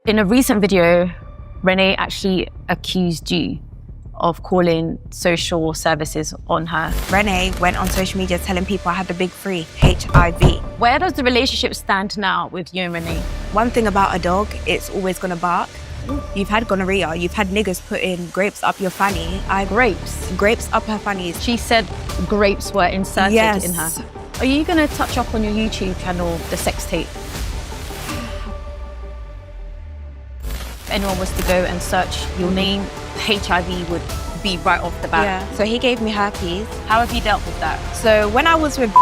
In a recent video, Renee actually accused you of calling social services on her. Renee went on social media telling people I had the big three, H.I.V. Where does the relationship stand now with you and Renee? One thing about a dog, it's always gonna bark. You've had gonorrhea, you've had niggas putting grapes up your fanny. Grapes up her fannies. She said grapes were inserted Yes. in her. Are you gonna touch up on your YouTube channel, the sex tape? If anyone was to go and search your name, HIV would be right off the bat. Yeah, so he gave me herpes. How have you dealt with that? So when I was with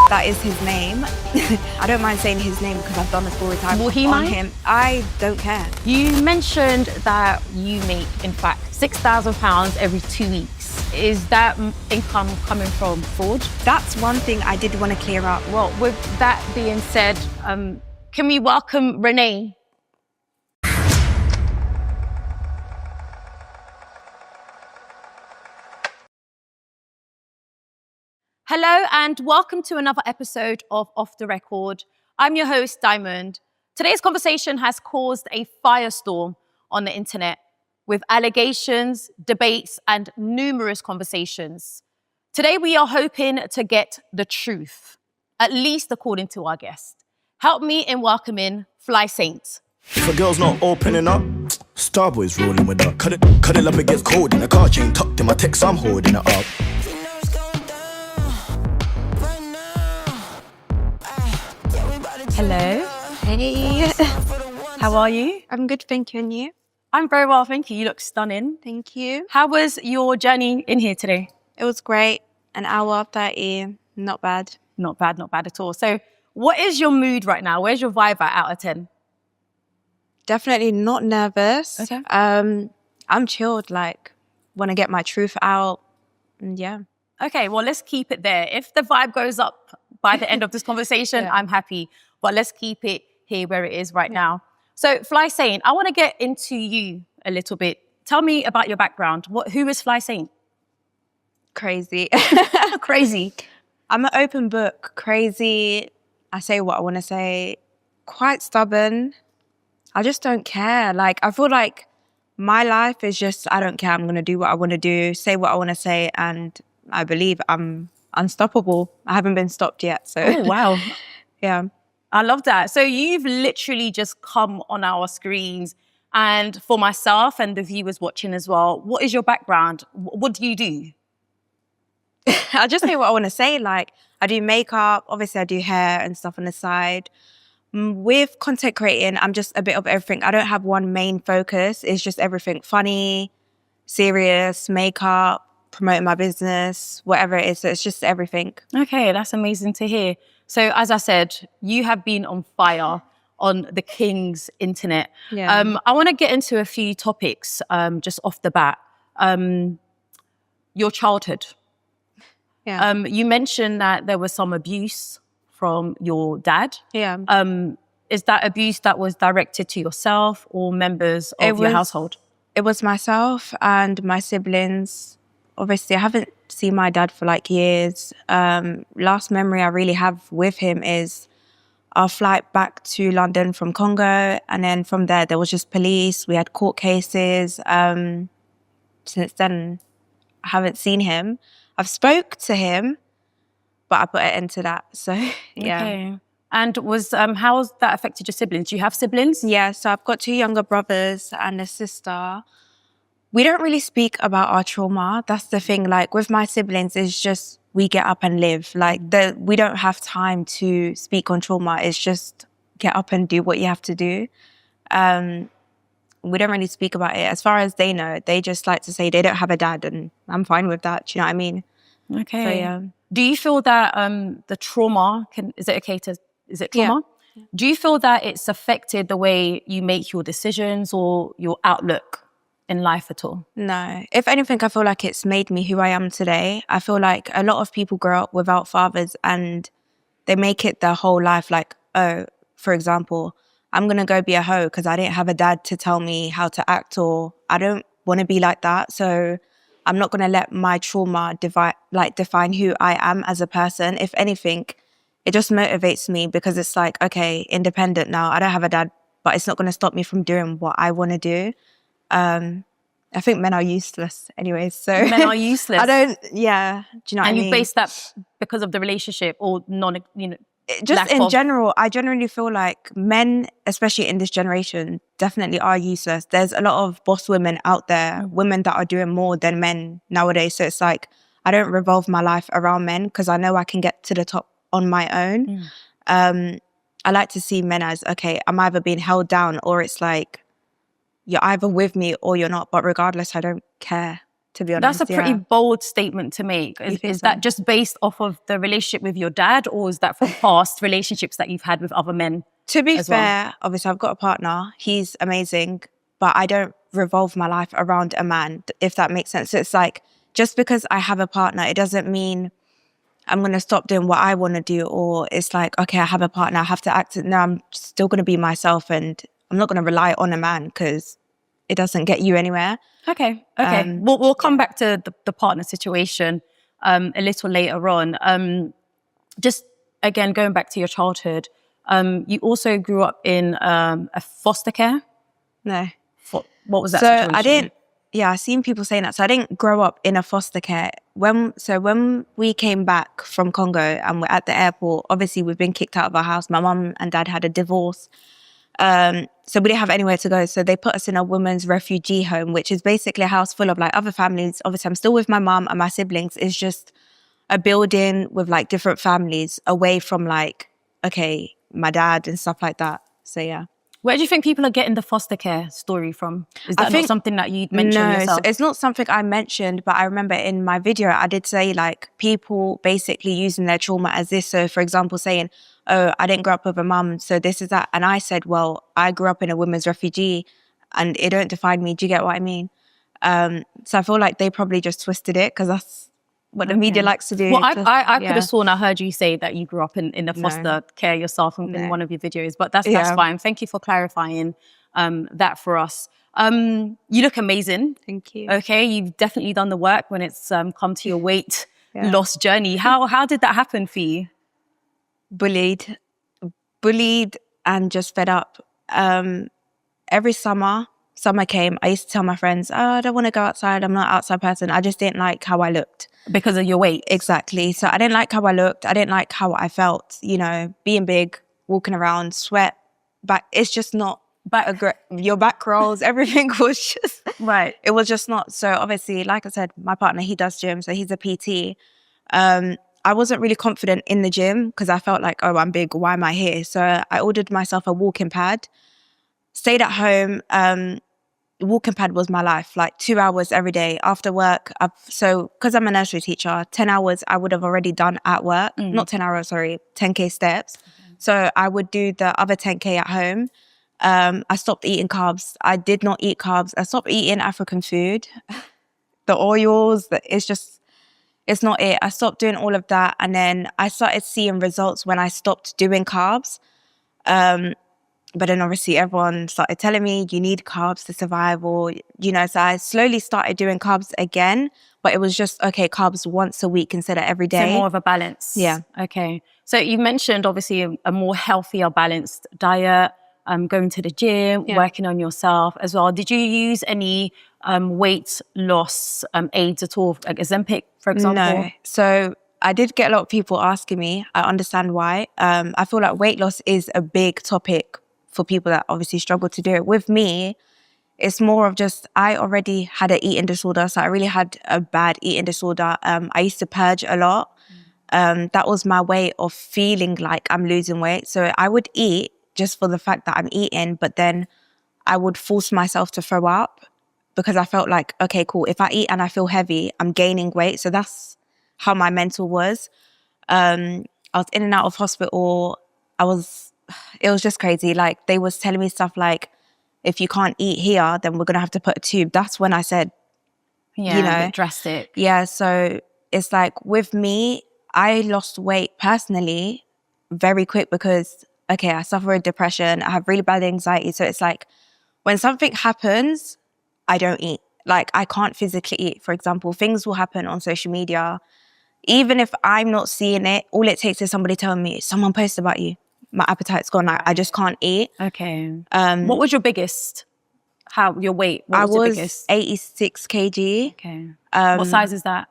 that is his name. I don't mind saying his name because I've done this all the time. Will he on mind? him. I don't care. You mentioned that you make, in fact, £6,000 every 2 weeks. Is that income coming from fraud? That's one thing I did want to clear up. Well, with that being said, can we welcome Renee? Hello and welcome to another episode of Off the Record. I'm your host, Diamond. Today's conversation has caused a firestorm on the internet with allegations, debates, and numerous conversations. Today, we are hoping to get the truth, at least according to our guest. Help me in welcoming Flysaint. If a girl's not opening up, Starboy's rolling with her. Cuddle up, it gets cold in the car chain tucked in my text, I'm holding it up. Hello. Hey. How are you? I'm good, thank you. And you? I'm very well, thank you. You look stunning. Thank you. How was your journey in here today? It was great. An hour, 30, not bad. Not bad at all. So what is your mood right now? Where's your vibe at out of 10? Definitely not nervous. Okay. I'm chilled, like, want to get my truth out. And yeah. Okay, well, let's keep it there. If the vibe goes up by the end of this conversation, Yeah. I'm happy. But let's keep it here where it is right now. So Flysaint, I want to get into you a little bit. Tell me about your background. Who is Flysaint? Crazy. Crazy. I'm an open book. Crazy. I say what I want to say. Quite stubborn. I just don't care. Like, I feel like my life is just, I don't care. I'm going to do what I want to do, say what I want to say, and I believe I'm unstoppable. I haven't been stopped yet, so. Oh, wow. Yeah. I love that. So you've literally just come on our screens, and for myself and the viewers watching as well, what is your background? What do you do? I'll just say what I want to say. Like, I do makeup. Obviously, I do hair and stuff on the side. With content creating, I'm just a bit of everything. I don't have one main focus. It's just everything funny, serious, makeup, promoting my business, whatever it is. So it's just everything. Okay, that's amazing to hear. So as I said, you have been on fire on the King's internet. Yeah. I want to get into a few topics just off the bat. Your childhood. Yeah. You mentioned that there was some abuse from your dad. Yeah. Is that abuse that was directed to yourself or members of your household? It was myself and my siblings. Obviously, I haven't seen my dad for like years. Last memory I really have with him is our flight back to London from Congo. And then from there was just police. We had court cases. Since then, I haven't seen him. I've spoke to him, but I put an end to that. So, yeah. Okay. And how has that affected your siblings? Do you have siblings? Yeah, so I've got 2 younger brothers and a sister. We don't really speak about our trauma. That's the thing. Like, with my siblings, it's just we get up and live. Like, we don't have time to speak on trauma. It's just get up and do what you have to do. We don't really speak about it. As far as they know, they just like to say they don't have a dad, and I'm fine with that. Do you know what I mean? Okay. So, yeah. Do you feel that the trauma is it trauma? Yeah. Do you feel that it's affected the way you make your decisions or your outlook in life at all? No. If anything, I feel like it's made me who I am today. I feel like a lot of people grow up without fathers and they make it their whole life like, oh, for example, I'm going to go be a hoe because I didn't have a dad to tell me how to act, or I don't want to be like that. So I'm not going to let my trauma define who I am as a person. If anything, it just motivates me because it's like, okay, independent now. I don't have a dad but it's not going to stop me from doing what I want to do. I think men are useless anyways. So Men are useless. do you know what I mean? And you base that because of the relationship or Just in general, I generally feel like men, especially in this generation, definitely are useless. There's a lot of boss women out there, women that are doing more than men nowadays. So it's like, I don't revolve my life around men because I know I can get to the top on my own. I like to see men as, okay, I'm either being held down or it's like, you're either with me or you're not. But regardless, I don't care, to be honest. That's a pretty bold statement to make. Is that just based off of the relationship with your dad, or is that from past relationships that you've had with other men? To be fair, obviously I've got a partner. He's amazing, but I don't revolve my life around a man, if that makes sense. So it's like, just because I have a partner, it doesn't mean I'm going to stop doing what I want to do. Or it's like, okay, I have a partner, I have to act. No, I'm still going to be myself, and I'm not going to rely on a man because it doesn't get you anywhere. Okay. We'll come back to the partner situation a little later on. Just again, going back to your childhood, you also grew up in a foster care? No. What was that situation? I've seen people saying that. So I didn't grow up in a foster care. When we came back from Congo and we're at the airport, obviously we've been kicked out of our house. My mum and dad had a divorce. So we didn't have anywhere to go. So they put us in a women's refugee home, which is basically a house full of like other families. Obviously, I'm still with my mum and my siblings. It's just a building with like different families away from like, okay, my dad and stuff like that. So yeah. Where do you think people are getting the foster care story from? Is that not something that you'd mentioned yourself? No, it's not something I mentioned, but I remember in my video, I did say like people basically using their trauma as this. So for example, saying, oh, I didn't grow up with a mum, so this is that. And I said, well, I grew up in a women's refugee and it don't define me. Do you get what I mean? So I feel like they probably just twisted it because that's what the media likes to do. Well, I could have sworn I heard you say that you grew up in the foster care yourself in one of your videos, but that's fine. Thank you for clarifying that for us. You look amazing. Thank you. Okay, you've definitely done the work when it's come to your weight loss journey. How did that happen for you? Bullied and just fed up. Every summer came, I used to tell my friends, oh, I don't want to go outside. I'm not an outside person. I just didn't like how I looked. Because of your weight? Exactly. So I didn't like how I looked. I didn't like how I felt, being big, walking around, sweat, back. It's just not your back rolls, everything was just, right. It was just not. So obviously, like I said, my partner, he does gym, so he's a PT. I wasn't really confident in the gym because I felt like, oh, I'm big, why am I here? So I ordered myself a walking pad, stayed at home. Walking pad was my life, like 2 hours every day after work. So because I'm a nursery teacher, 10 hours I would have already done at work. Not 10 hours, sorry, 10K steps. So I would do the other 10K at home. I stopped eating carbs. I did not eat carbs. I stopped eating African food. The oils, it's not it. I stopped doing all of that. And then I started seeing results when I stopped doing carbs. But then obviously everyone started telling me you need carbs to survive so I slowly started doing carbs again, but it was just, okay, carbs once a week instead of every day. So more of a balance. Yeah. Okay. So you mentioned obviously a more healthier, balanced diet, going to the gym, working on yourself as well. Did you use any weight loss aids at all, like Ozempic, for example? No. So I did get a lot of people asking me. I understand why. I feel like weight loss is a big topic for people that obviously struggle to do it. With me, it's more of just, I already had an eating disorder. So I really had a bad eating disorder. I used to purge a lot. That was my way of feeling like I'm losing weight. So I would eat just for the fact that I'm eating, but then I would force myself to throw up because I felt like, okay, cool. If I eat and I feel heavy, I'm gaining weight. So that's how my mental was. I was in and out of hospital. It was just crazy. Like they was telling me stuff like, if you can't eat here, then we're going to have to put a tube. That's when I said, a bit drastic. Yeah. So it's like with me, I lost weight personally very quick because, okay, I suffer with depression. I have really bad anxiety. So it's like when something happens, I don't eat. Like I can't physically eat. For example, things will happen on social media. Even if I'm not seeing it, all it takes is somebody telling me, someone posted about you. my appetite's gone. Like, I just can't eat. Okay. What was your biggest? Your weight? What I was the was biggest? 86 kg. Okay. What size is that?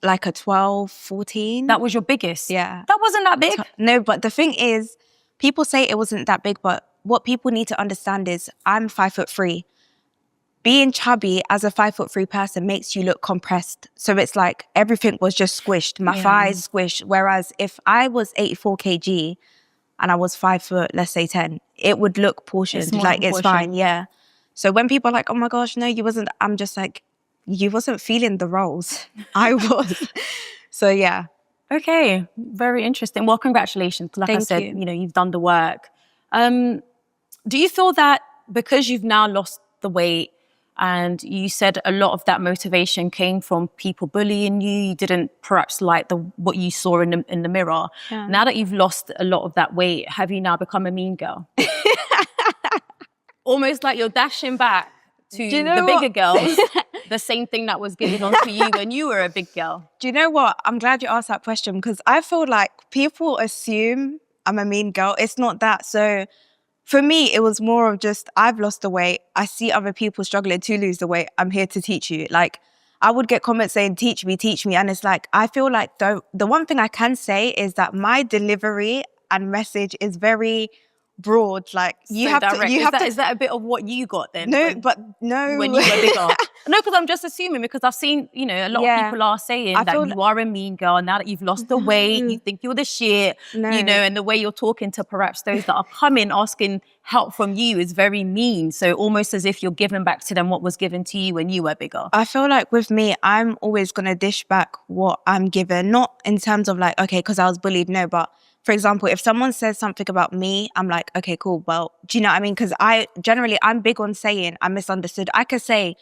Like a 12, 14. That was your biggest? Yeah. That wasn't that big? No, but the thing is, people say it wasn't that big, but what people need to understand is I'm 5'3". Being chubby as a 5'3" person makes you look compressed. So it's like everything was just squished. My thighs squished. Whereas if I was 84 kg and I was 5 foot, let's say 10, it would look portioned. Like it's fine, yeah. So when people are like, oh my gosh, no, you wasn't, I'm just like, you wasn't feeling the rolls. I was. So yeah. Okay, very interesting. Well, congratulations. Like I said, you know, you've done the work. Do you feel that because you've now lost the weight, and you said a lot of that motivation came from people bullying you, you didn't perhaps like what you saw in the mirror. Yeah. Now that you've lost a lot of that weight, have you now become a mean girl? Almost like you're dashing back to the bigger girls, the same thing that was given on to you when you were a big girl. Do you know what? I'm glad you asked that question, because I feel like people assume I'm a mean girl. It's not that. So for me, it was more of just, I've lost the weight. I see other people struggling to lose the weight. I'm here to teach you. Like, I would get comments saying, teach me. And it's like, I feel like the one thing I can say is that my delivery and message is very broad. Like, you have direct. to. Is that a bit of what you got then? No, when you were bigger. No, because I'm just assuming, because I've seen, you know, a lot of people are saying that you are a mean girl. Now that you've lost the weight, you think you're the shit, you know, and the way you're talking to perhaps those that are coming asking help from you is very mean. So almost as if you're giving back to them what was given to you when you were bigger. I feel like with me, I'm always going to dish back what I'm given. Not in terms of like, okay, because I was bullied, no, but for example, if someone says something about me, I'm like, okay, cool. Well, do you know what I mean? Because I'm big on saying I'm misunderstood. I could say,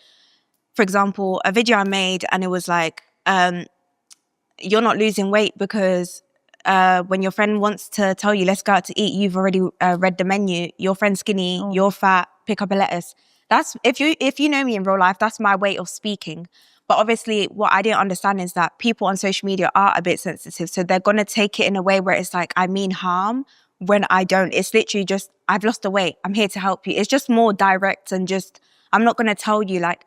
for example, a video I made and it was like, you're not losing weight because when your friend wants to tell you, let's go out to eat, you've already read the menu. Your friend's skinny, you're fat, pick up a lettuce. That's, if you know me in real life, that's my way of speaking. But obviously what I didn't understand is that people on social media are a bit sensitive. So they're going to take it in a way where it's like, I mean harm when I don't. It's literally just, I've lost the weight. I'm here to help you. It's just more direct and just, I'm not going to tell you like,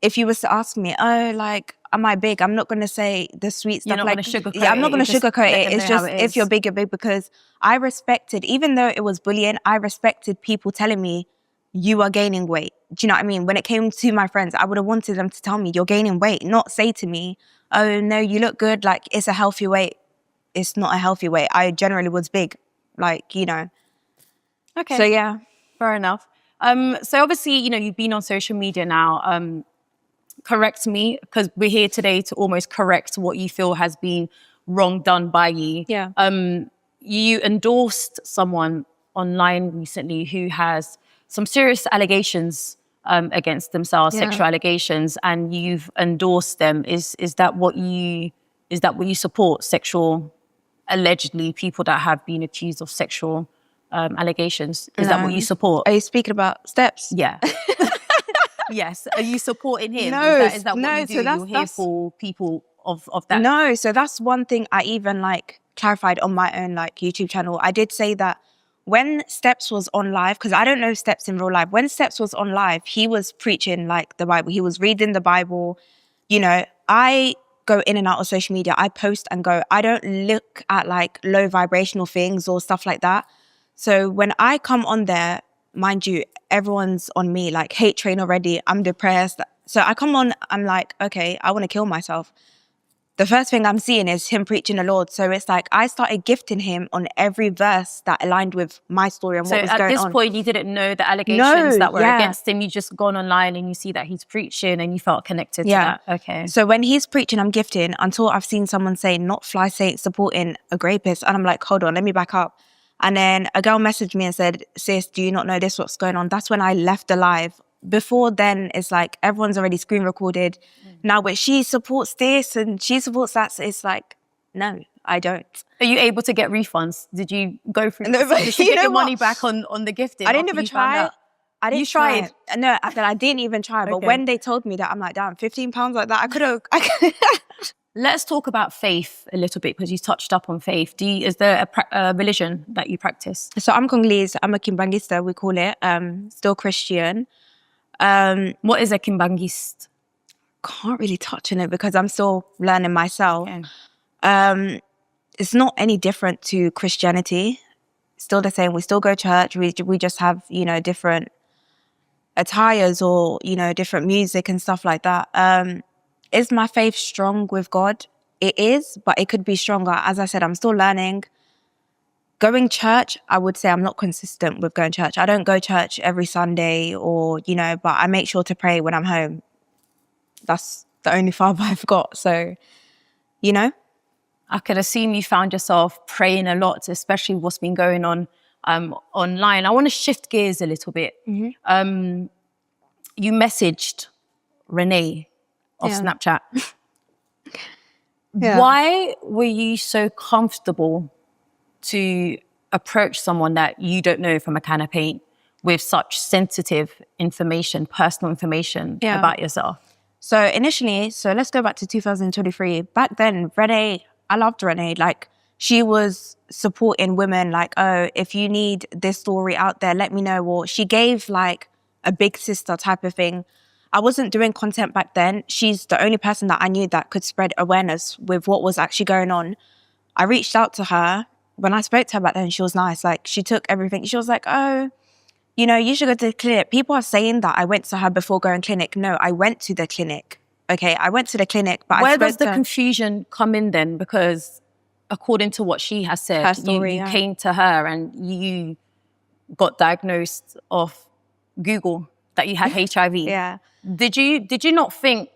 if you was to ask me, oh, like, am I big? I'm not going to say the sweet stuff. You're not like, going to sugarcoat I'm not going to sugarcoat it. It's just, if you're big, you're big, because I respected, even though it was bullying, I respected people telling me, you are gaining weight. Do you know what I mean? When it came to my friends, I would have wanted them to tell me, you're gaining weight, not say to me, oh, no, you look good. Like, it's a healthy weight. It's not a healthy weight. I generally was big, like, you know. Okay. So, yeah. Fair enough. So obviously, you know, you've been on social media now. Correct me, because we're here today to almost correct what you feel has been wrong done by you. Yeah. You endorsed someone online recently who has some serious allegations against themselves, sexual allegations, and you've endorsed them. Is that what you support? Sexual, allegedly, people that have been accused of sexual allegations. Is that what you support? Are you speaking about Steps? Yeah. Yes. Are you supporting him? No, is that what you do? So you're here for people of that? No, so that's one thing I even like clarified on my own like YouTube channel. I did say that when Steps was on live, because I don't know Steps in real life, when Steps was on live, he was preaching like the Bible. He was reading the Bible. You know, I go in and out of social media. I post and go. I don't look at like low vibrational things or stuff like that. So when I come on there, mind you, everyone's on me, like hate train already. I'm depressed. So I come on, I'm like, okay, I want to kill myself. The first thing I'm seeing is him preaching the Lord. So it's like I started gifting him on every verse that aligned with my story and what was going on. So at this point, you didn't know the allegations that were against him. You just gone online and you see that he's preaching and you felt connected to that. Okay. So when he's preaching, I'm gifting until I've seen someone say, not Flysaint supporting a rapist. And I'm like, hold on, let me back up. And then a girl messaged me and said, sis, do you not know this, what's going on? That's when I left the live. Before then, it's like everyone's already screen recorded. Now, but she supports this and she supports that. So it's like, no, I don't. Are you able to get refunds? Did you go through to get your money back on the gifting? I didn't even try. I didn't try. No, I didn't even try. But when they told me that, I'm like, damn, £15 like that, I could have. Let's talk about faith a little bit, because you touched up on faith. Is there a religion that you practice? So I'm Congolese. I'm a Kimbangista, we call it. Still Christian. What is a Kimbangist? Can't really touch on it because I'm still learning myself. Okay. It's not any different to Christianity. Still the same. We still go to church. We just have, different attires or, different music and stuff like that. Is my faith strong with God? It is, but it could be stronger. As I said, I'm still learning. Going church, I would say I'm not consistent with going to church. I don't go to church every Sunday or, but I make sure to pray when I'm home. That's the only father I've got. So, I could assume you found yourself praying a lot, especially what's been going on online. I want to shift gears a little bit. Mm-hmm. You messaged Renee of Snapchat. Yeah. Why were you so comfortable to approach someone that you don't know from a can of paint with such sensitive information, personal information about yourself? So initially, let's go back to 2023. Back then, I loved Renee. Like, she was supporting women, like, oh, if you need this story out there, let me know. Or she gave like a big sister type of thing. I wasn't doing content back then. She's the only person that I knew that could spread awareness with what was actually going on. I reached out to her. When I spoke to her back then, she was nice. Like, she took everything. She was like, oh, you should go to the clinic. People are saying that I went to her before going clinic. No, I went to the clinic. Okay, I went to the clinic, but where does the confusion come in then? Because according to what she has said, her story, you came to her and you got diagnosed off Google that you had HIV. Yeah. Did you not think,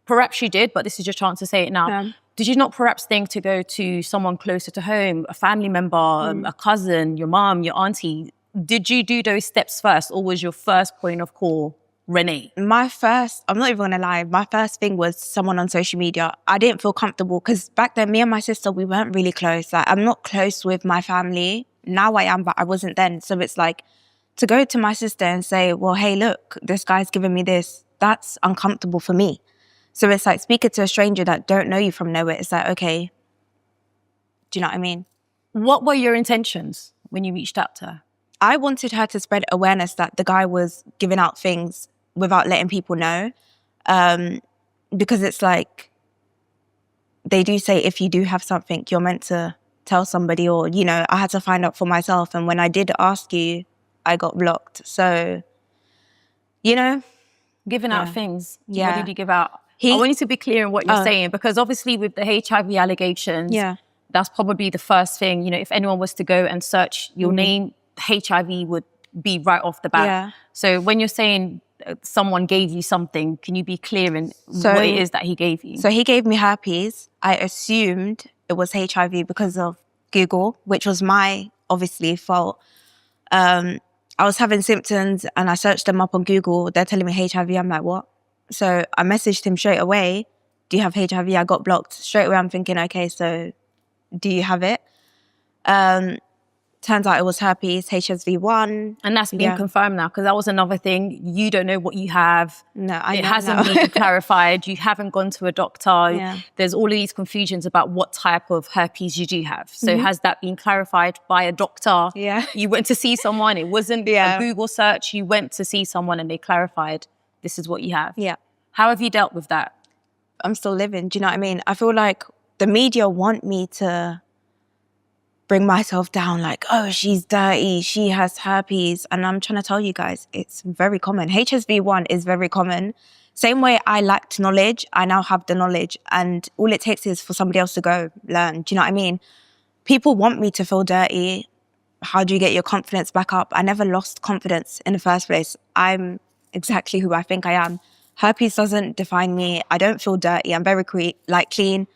perhaps you did, but this is your chance to say it now. Yeah. Did you not perhaps think to go to someone closer to home, a family member, a cousin, your mom, your auntie? Did you do those steps first, or was your first point of call Renee? I'm not even gonna lie, my first thing was someone on social media. I didn't feel comfortable because back then, me and my sister, we weren't really close. Like, I'm not close with my family. Now I am, but I wasn't then. So it's like, to go to my sister and say, well, hey, look, this guy's giving me this, that's uncomfortable for me. So it's like speaking to a stranger that don't know you from nowhere. It's like, okay, do you know what I mean? What were your intentions when you reached out to her? I wanted her to spread awareness that the guy was giving out things without letting people know. Because it's like, they do say if you do have something, you're meant to tell somebody, or, I had to find out for myself. And when I did ask you, I got blocked. So, Giving out things. Yeah. What did you give out? I want you to be clear in what you're saying, because obviously with the HIV allegations, that's probably the first thing. If anyone was to go and search your name, HIV would be right off the bat. Yeah. So when you're saying someone gave you something, can you be clear in what it is that he gave you? So he gave me herpes. I assumed it was HIV because of Google, which was my, obviously, fault. I was having symptoms and I searched them up on Google. They're telling me HIV. I'm like, what? So I messaged him straight away. Do you have HIV? I got blocked. Straight away, I'm thinking, okay, so do you have it? Turns out it was herpes, HSV1. And that's been confirmed now, because that was another thing. You don't know what you have. No, I know. It hasn't been clarified. You haven't gone to a doctor. Yeah. There's all of these confusions about what type of herpes you do have. So has that been clarified by a doctor? Yeah. You went to see someone. It wasn't a Google search. You went to see someone and they clarified, this is what you have. Yeah. How have you dealt with that? I'm still living. Do you know what I mean? I feel like the media want me to bring myself down, like, oh, she's dirty, she has herpes. And I'm trying to tell you guys, it's very common. HSV1 is very common. Same way I lacked knowledge, I now have the knowledge. And all it takes is for somebody else to go learn. Do you know what I mean? People want me to feel dirty. How do you get your confidence back up? I never lost confidence in the first place. I'm exactly who I think I am. Herpes doesn't define me. I don't feel dirty. I'm very clean.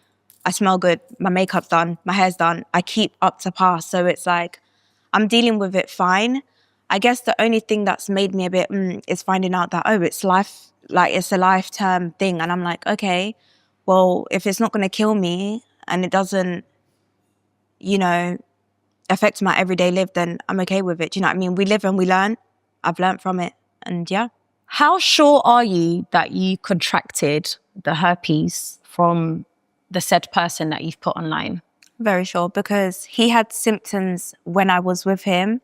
I smell good. My makeup's done. My hair's done. I keep up to par. So it's like, I'm dealing with it fine. I guess the only thing that's made me a bit is finding out that, oh, it's life, like it's a lifetime thing. And I'm like, okay, well, if it's not going to kill me and it doesn't, affect my everyday life, then I'm okay with it. Do you know what I mean? We live and we learn. I've learned from it. And yeah. How sure are you that you contracted the herpes from the said person that you've put online? Very sure, because he had symptoms when I was with him.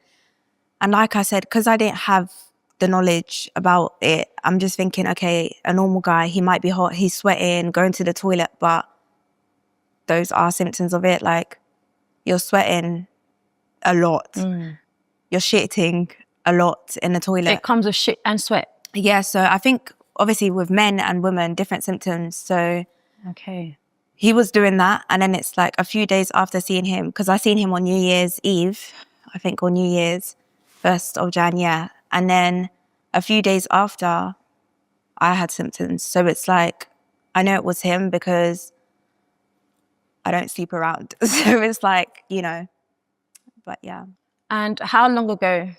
And like I said, because I didn't have the knowledge about it, I'm just thinking, okay, a normal guy, he might be hot, he's sweating, going to the toilet, but those are symptoms of it. Like, you're sweating a lot. You're shitting a lot in the toilet. It comes with shit and sweat. Yeah, so I think obviously with men and women, different symptoms. So Okay. he was doing that. And then it's like a few days after seeing him, because I seen him on New Year's Eve, I think, or New Year's, 1st of Jan, yeah. And then a few days after, I had symptoms. So it's like, I know it was him because I don't sleep around. So it's like, you know, but yeah. And how long ago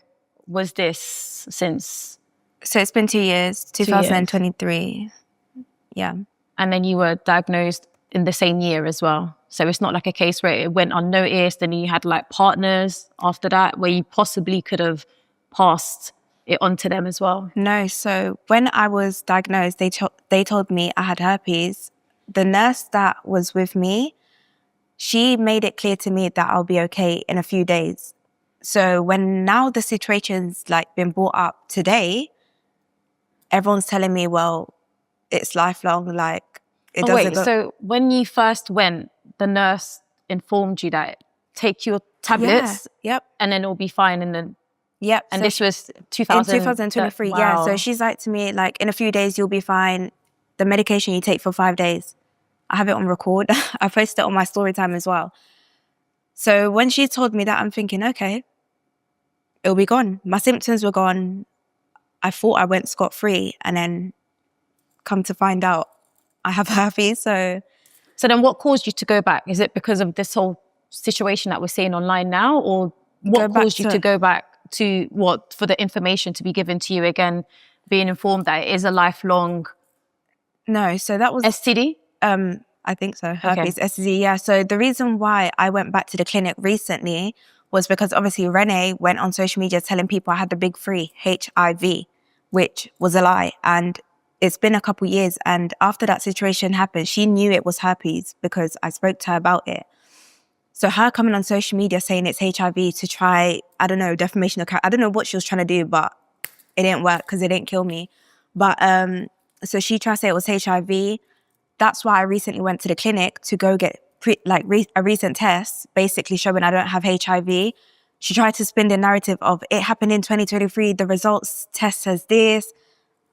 was this since? So it's been 2 years, 2023. Yeah. And then you were diagnosed in the same year as well. So it's not like a case where it went unnoticed and you had like partners after that where you possibly could have passed it on to them as well. No, so when I was diagnosed, they told me I had herpes. The nurse that was with me, she made it clear to me that I'll be okay in a few days. So when now the situation's like been brought up today, everyone's telling me, well, it's lifelong, like it doesn't go. So when you first went, the nurse informed you that take your tablets and then it'll be fine. And then and so this was 2023. Wow. Yeah. So she's like to me, like, in a few days you'll be fine. The medication you take for 5 days. I have it on record. I posted it on my story time as well. So when she told me that, I'm thinking, okay, it'll be gone. My symptoms were gone. I thought I went scot-free, and then come to find out I have herpes. So then what caused you to go back? Is it because of this whole situation that we're seeing online now, or what caused you to go back to for the information to be given to you again, being informed that it is a lifelong No, so that was STD? I think so. Herpes, STD, yeah. So the reason why I went back to the clinic recently was because obviously Renee went on social media telling people I had the big three, H.I.V, which was a lie. And it's been a couple years. And after that situation happened, she knew it was herpes because I spoke to her about it. So her coming on social media saying it's HIV to try, I don't know, defamation of character. I don't know what she was trying to do, but it didn't work because it didn't kill me. But so she tried to say it was HIV. That's why I recently went to the clinic to go get a recent test, basically showing I don't have HIV. She tried to spin the narrative of it happened in 2023. The results test says this.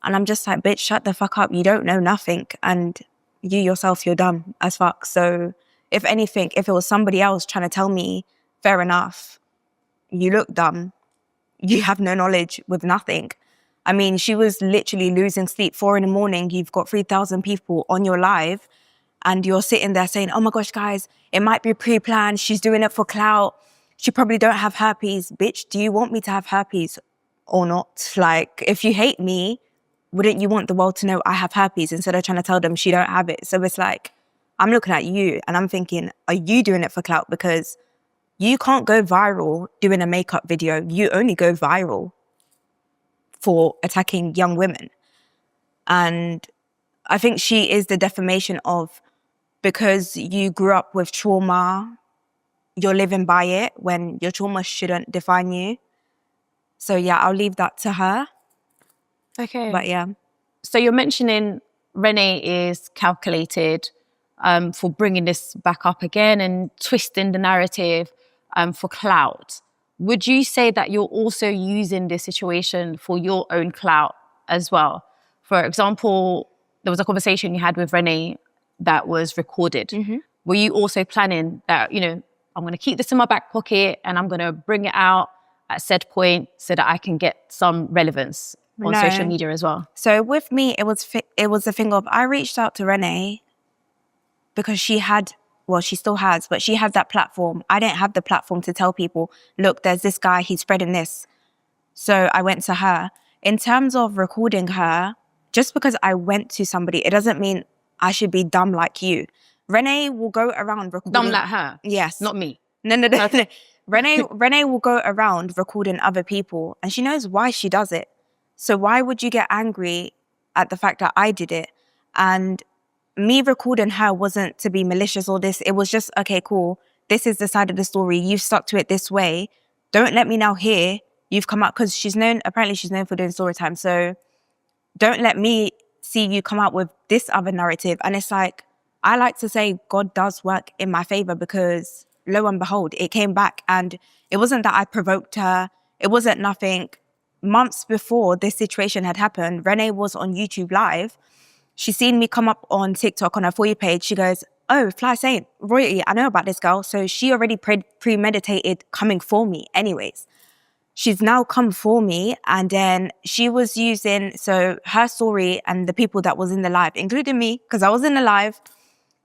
And I'm just like, bitch, shut the fuck up. You don't know nothing. And you yourself, you're dumb as fuck. So if anything, if it was somebody else trying to tell me, fair enough, you look dumb. You have no knowledge with nothing. I mean, she was literally losing sleep. 4 a.m, you've got 3,000 people on your live and you're sitting there saying, oh my gosh, guys, it might be pre-planned. She's doing it for clout. She probably don't have herpes. Bitch, do you want me to have herpes or not? Like, if you hate me, wouldn't you want the world to know I have herpes instead of trying to tell them she don't have it? So it's like, I'm looking at you and I'm thinking, are you doing it for clout? Because you can't go viral doing a makeup video. You only go viral for attacking young women. And I think she is the defamation of, because you grew up with trauma, you're living by it when your trauma shouldn't define you. So yeah, I'll leave that to her. Okay. But yeah. So you're mentioning Renee is calculated for bringing this back up again and twisting the narrative for clout. Would you say that you're also using this situation for your own clout as well? For example, there was a conversation you had with Renee that was recorded. Mm-hmm. Were you also planning that, you know, I'm going to keep this in my back pocket and I'm going to bring it out at said point so that I can get some relevance on social media as well? So with me, it was a thing of, I reached out to Renee because she had, well, she still has, but she had that platform. I didn't have the platform to tell people, look, there's this guy, he's spreading this. So I went to her. In terms of recording her, just because I went to somebody, it doesn't mean I should be dumb like you. Renee will go around recording. Dumb like her? Yes. Not me. No. Renee will go around recording other people and she knows why she does it. So why would you get angry at the fact that I did it? And me recording her wasn't to be malicious or this. It was just, okay, cool. This is the side of the story. You've stuck to it this way. Don't let me now hear you've come out, because apparently she's known for doing story time. So don't let me see you come out with this other narrative. And it's like, I like to say God does work in my favor, because lo and behold, it came back. And it wasn't that I provoked her. It wasn't nothing. Months before this situation had happened, Renee was on YouTube Live. She seen me come up on TikTok on her For You page. She goes, oh, Flysaint, royalty, I know about this girl. So she already premeditated coming for me anyways. She's now come for me, and then she was using, so her story and the people that was in the live, including me, because I was in the live,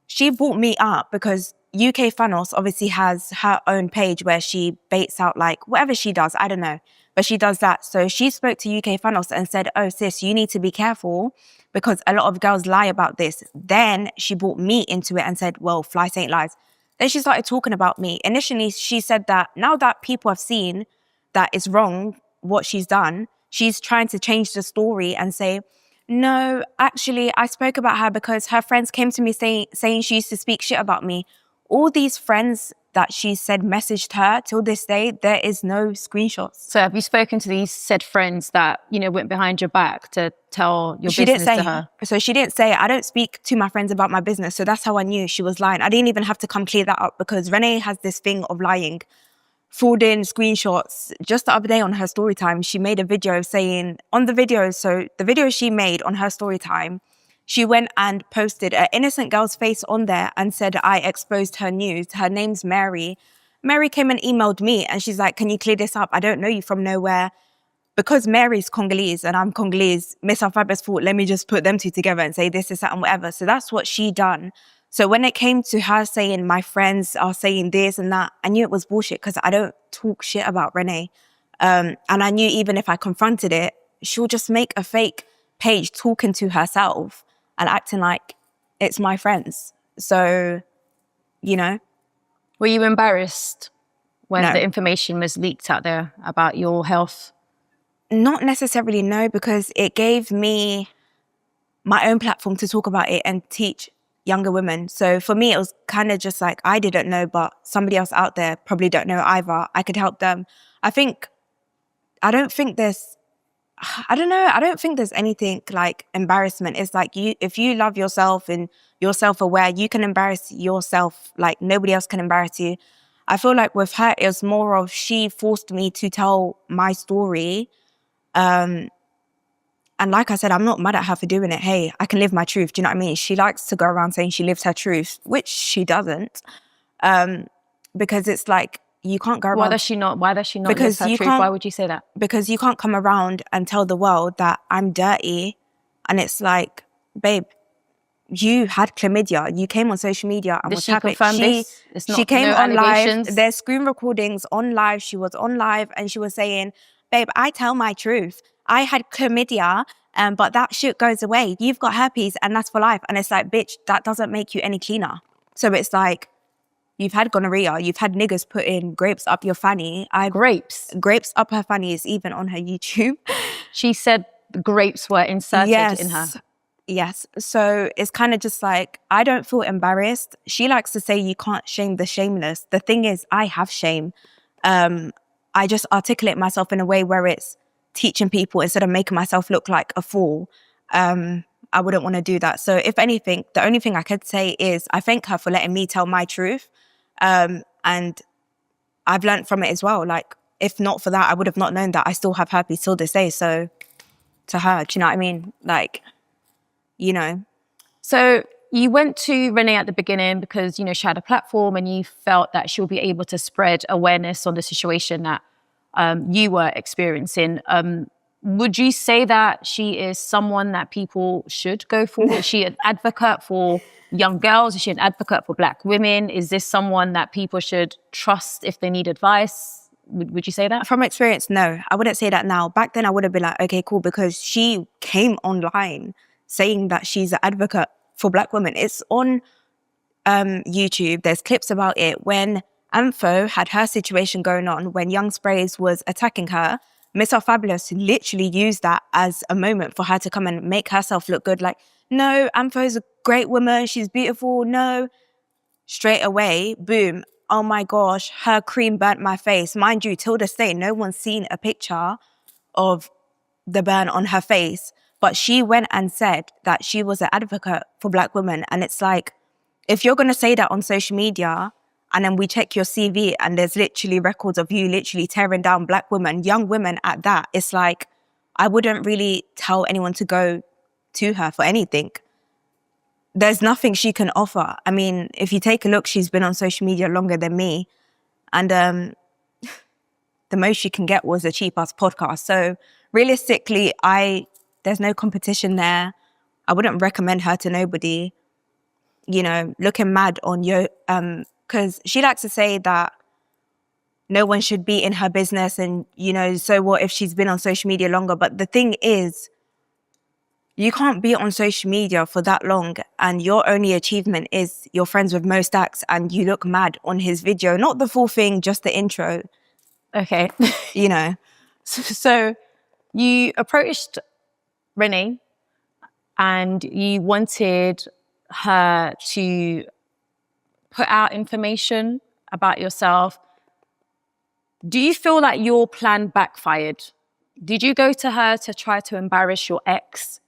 she brought me up because UK Fanos obviously has her own page where she baits out like whatever she does, I don't know, but she does that. So she spoke to UK Fanos and said, oh sis, you need to be careful because a lot of girls lie about this. Then she brought me into it and said, well, Flysaint lies. Then she started talking about me. Initially, she said that now that people have seen that it's wrong what she's done, she's trying to change the story and say, no, actually, I spoke about her because her friends came to me saying she used to speak shit about me. All these friends that she said messaged her, till this day, there is no screenshots. So have you spoken to these said friends that, went behind your back to tell your business to her? So she didn't say, I don't speak to my friends about my business. So that's how I knew she was lying. I didn't even have to come clear that up, because Renee has this thing of lying. Forwarding screenshots. Just the other day on her story time, she made a video saying on the video, so the video she made on her story time, she went and posted an innocent girl's face on there and said, I exposed her news. Her name's Mary. Mary came and emailed me and she's like, can you clear this up? I don't know you from nowhere. Because Mary's Congolese and I'm Congolese, Miss Alphabet's thought, let me just put them two together and say this is that and whatever. So that's what she done. So when it came to her saying my friends are saying this and that, I knew it was bullshit because I don't talk shit about Renee. And I knew even if I confronted it, she'll just make a fake page talking to herself and acting like it's my friends. So, Were you embarrassed when No. the information was leaked out there about your health? Not necessarily, no, because it gave me my own platform to talk about it and teach younger women. So for me, it was kind of just like, I didn't know, but somebody else out there probably don't know either. I could help them. I don't think there's anything like embarrassment. It's like if you love yourself and you're self-aware, you can embarrass yourself like nobody else can embarrass you. I feel like with her, it was more of she forced me to tell my story. And like I said, I'm not mad at her for doing it. Hey, I can live my truth. Do you know what I mean? She likes to go around saying she lives her truth, which she doesn't. Because it's like, you can't go around. Why does she not live her truth? Why would you say that? Because you can't come around and tell the world that I'm dirty. And it's like, babe, you had chlamydia. You came on social media and Did was she happy. confirm this? It's not, She came no on allegations? live. There's screen recordings on live. She was on live and she was saying, babe, I tell my truth. I had chlamydia, but that shit goes away. You've got herpes and that's for life. And it's like, bitch, that doesn't make you any cleaner. So it's like, you've had gonorrhea. You've had niggas putting grapes up your fanny. Grapes? Grapes up her fanny is even on her YouTube. She said the grapes were inserted in her. Yes. So it's kind of just like, I don't feel embarrassed. She likes to say you can't shame the shameless. The thing is, I have shame. I just articulate myself in a way where it's teaching people instead of making myself look like a fool. I wouldn't want to do that. So if anything, the only thing I could say is I thank her for letting me tell my truth. And I've learned from it as well. Like, if not for that, I would have not known that I still have herpes till this day. So to her, do you know what I mean? Like, So you went to Renee at the beginning because, she had a platform and you felt that she'll be able to spread awareness on the situation that you were experiencing. Would you say that she is someone that people should go for? Is she an advocate for young girls? Is she an advocate for Black women? Is this someone that people should trust if they need advice? Would you say that? From experience, no. I wouldn't say that now. Back then, I would have been like, okay, cool, because she came online saying that she's an advocate for Black women. It's on YouTube. There's clips about it. When Ampho had her situation going on, when Young Sprays was attacking her, Miss Our Fabulous literally used that as a moment for her to come and make herself look good. Like, no, Ampho's great woman, she's beautiful. No, straight away, boom. Oh my gosh, her cream burnt my face. Mind you, till this day, no one's seen a picture of the burn on her face. But she went and said that she was an advocate for Black women. And it's like, if you're going to say that on social media and then we check your CV and there's literally records of you literally tearing down Black women, young women at that, it's like, I wouldn't really tell anyone to go to her for anything. There's nothing she can offer. I mean, if you take a look, she's been on social media longer than me. And the most she can get was a cheap-ass podcast. So realistically, there's no competition there. I wouldn't recommend her to nobody. You know, looking mad on you, because she likes to say that no one should be in her business and, you know, so what if she's been on social media longer? But the thing is, you can't be on social media for that long and your only achievement is you're friends with Mo Stacks and you look mad on his video. Not the full thing, just the intro. Okay. You know. So you approached Renee and you wanted her to put out information about yourself. Do you feel like your plan backfired? Did you go to her to try to embarrass your ex?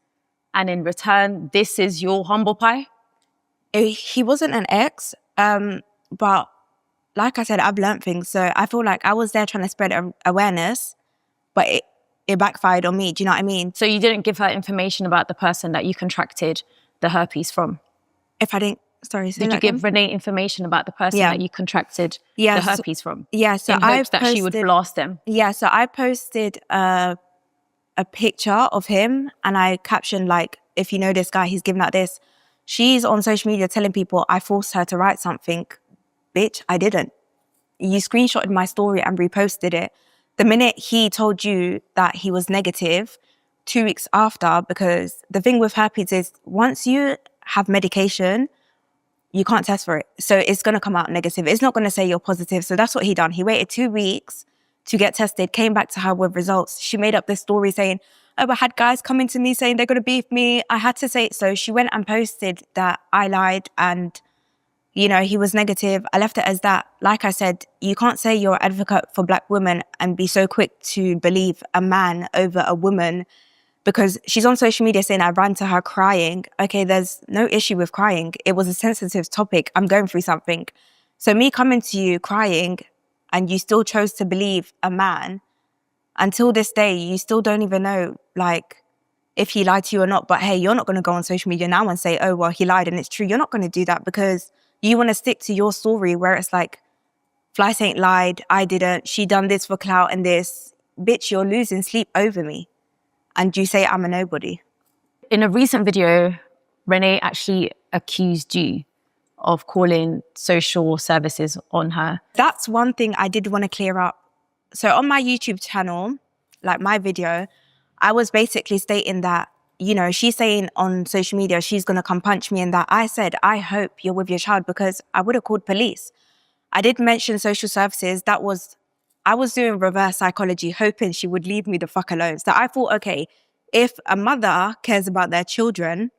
And in return, this is your humble pie? He wasn't an ex, but like I said, I've learned things. So I feel like I was there trying to spread awareness, but it backfired on me. Do you know what I mean? So you didn't give her information about the person that you contracted the herpes from? If I didn't, sorry. Did you give Renee information about the person that you contracted the herpes from? Yeah, so in hopes that she would blast them? Yeah, so I posted a picture of him and I captioned like, if you know this guy, he's giving out this. She's on social media telling people I forced her to write something. Bitch, I didn't. You screenshotted my story and reposted it. The minute he told you that he was negative, 2 weeks after, because the thing with herpes is once you have medication, you can't test for it. So it's going to come out negative. It's not going to say you're positive. So that's what he done. He waited 2 weeks to get tested, came back to her with results. She made up this story saying, oh, I had guys coming to me saying they're going to beef me. I had to say it. So she went and posted that I lied and, you know, he was negative. I left it as that. Like I said, you can't say you're an advocate for Black women and be so quick to believe a man over a woman because she's on social media saying I ran to her crying. Okay, there's no issue with crying. It was a sensitive topic. I'm going through something. So me coming to you crying and you still chose to believe a man, until this day, you still don't even know, like, if he lied to you or not. But hey, you're not going to go on social media now and say, oh, well, he lied and it's true. You're not going to do that because you want to stick to your story where it's like, Flysaint lied, I didn't, she done this for clout and this. Bitch, you're losing sleep over me. And you say I'm a nobody. In a recent video, Renee actually accused you of calling social services on her. That's one thing I did want to clear up. So on my YouTube channel, like my video, I was basically stating that, you know, she's saying on social media, she's going to come punch me and that. I said, I hope you're with your child because I would have called police. I did mention social services. I was doing reverse psychology, hoping she would leave me the fuck alone. So I thought, okay, if a mother cares about their children,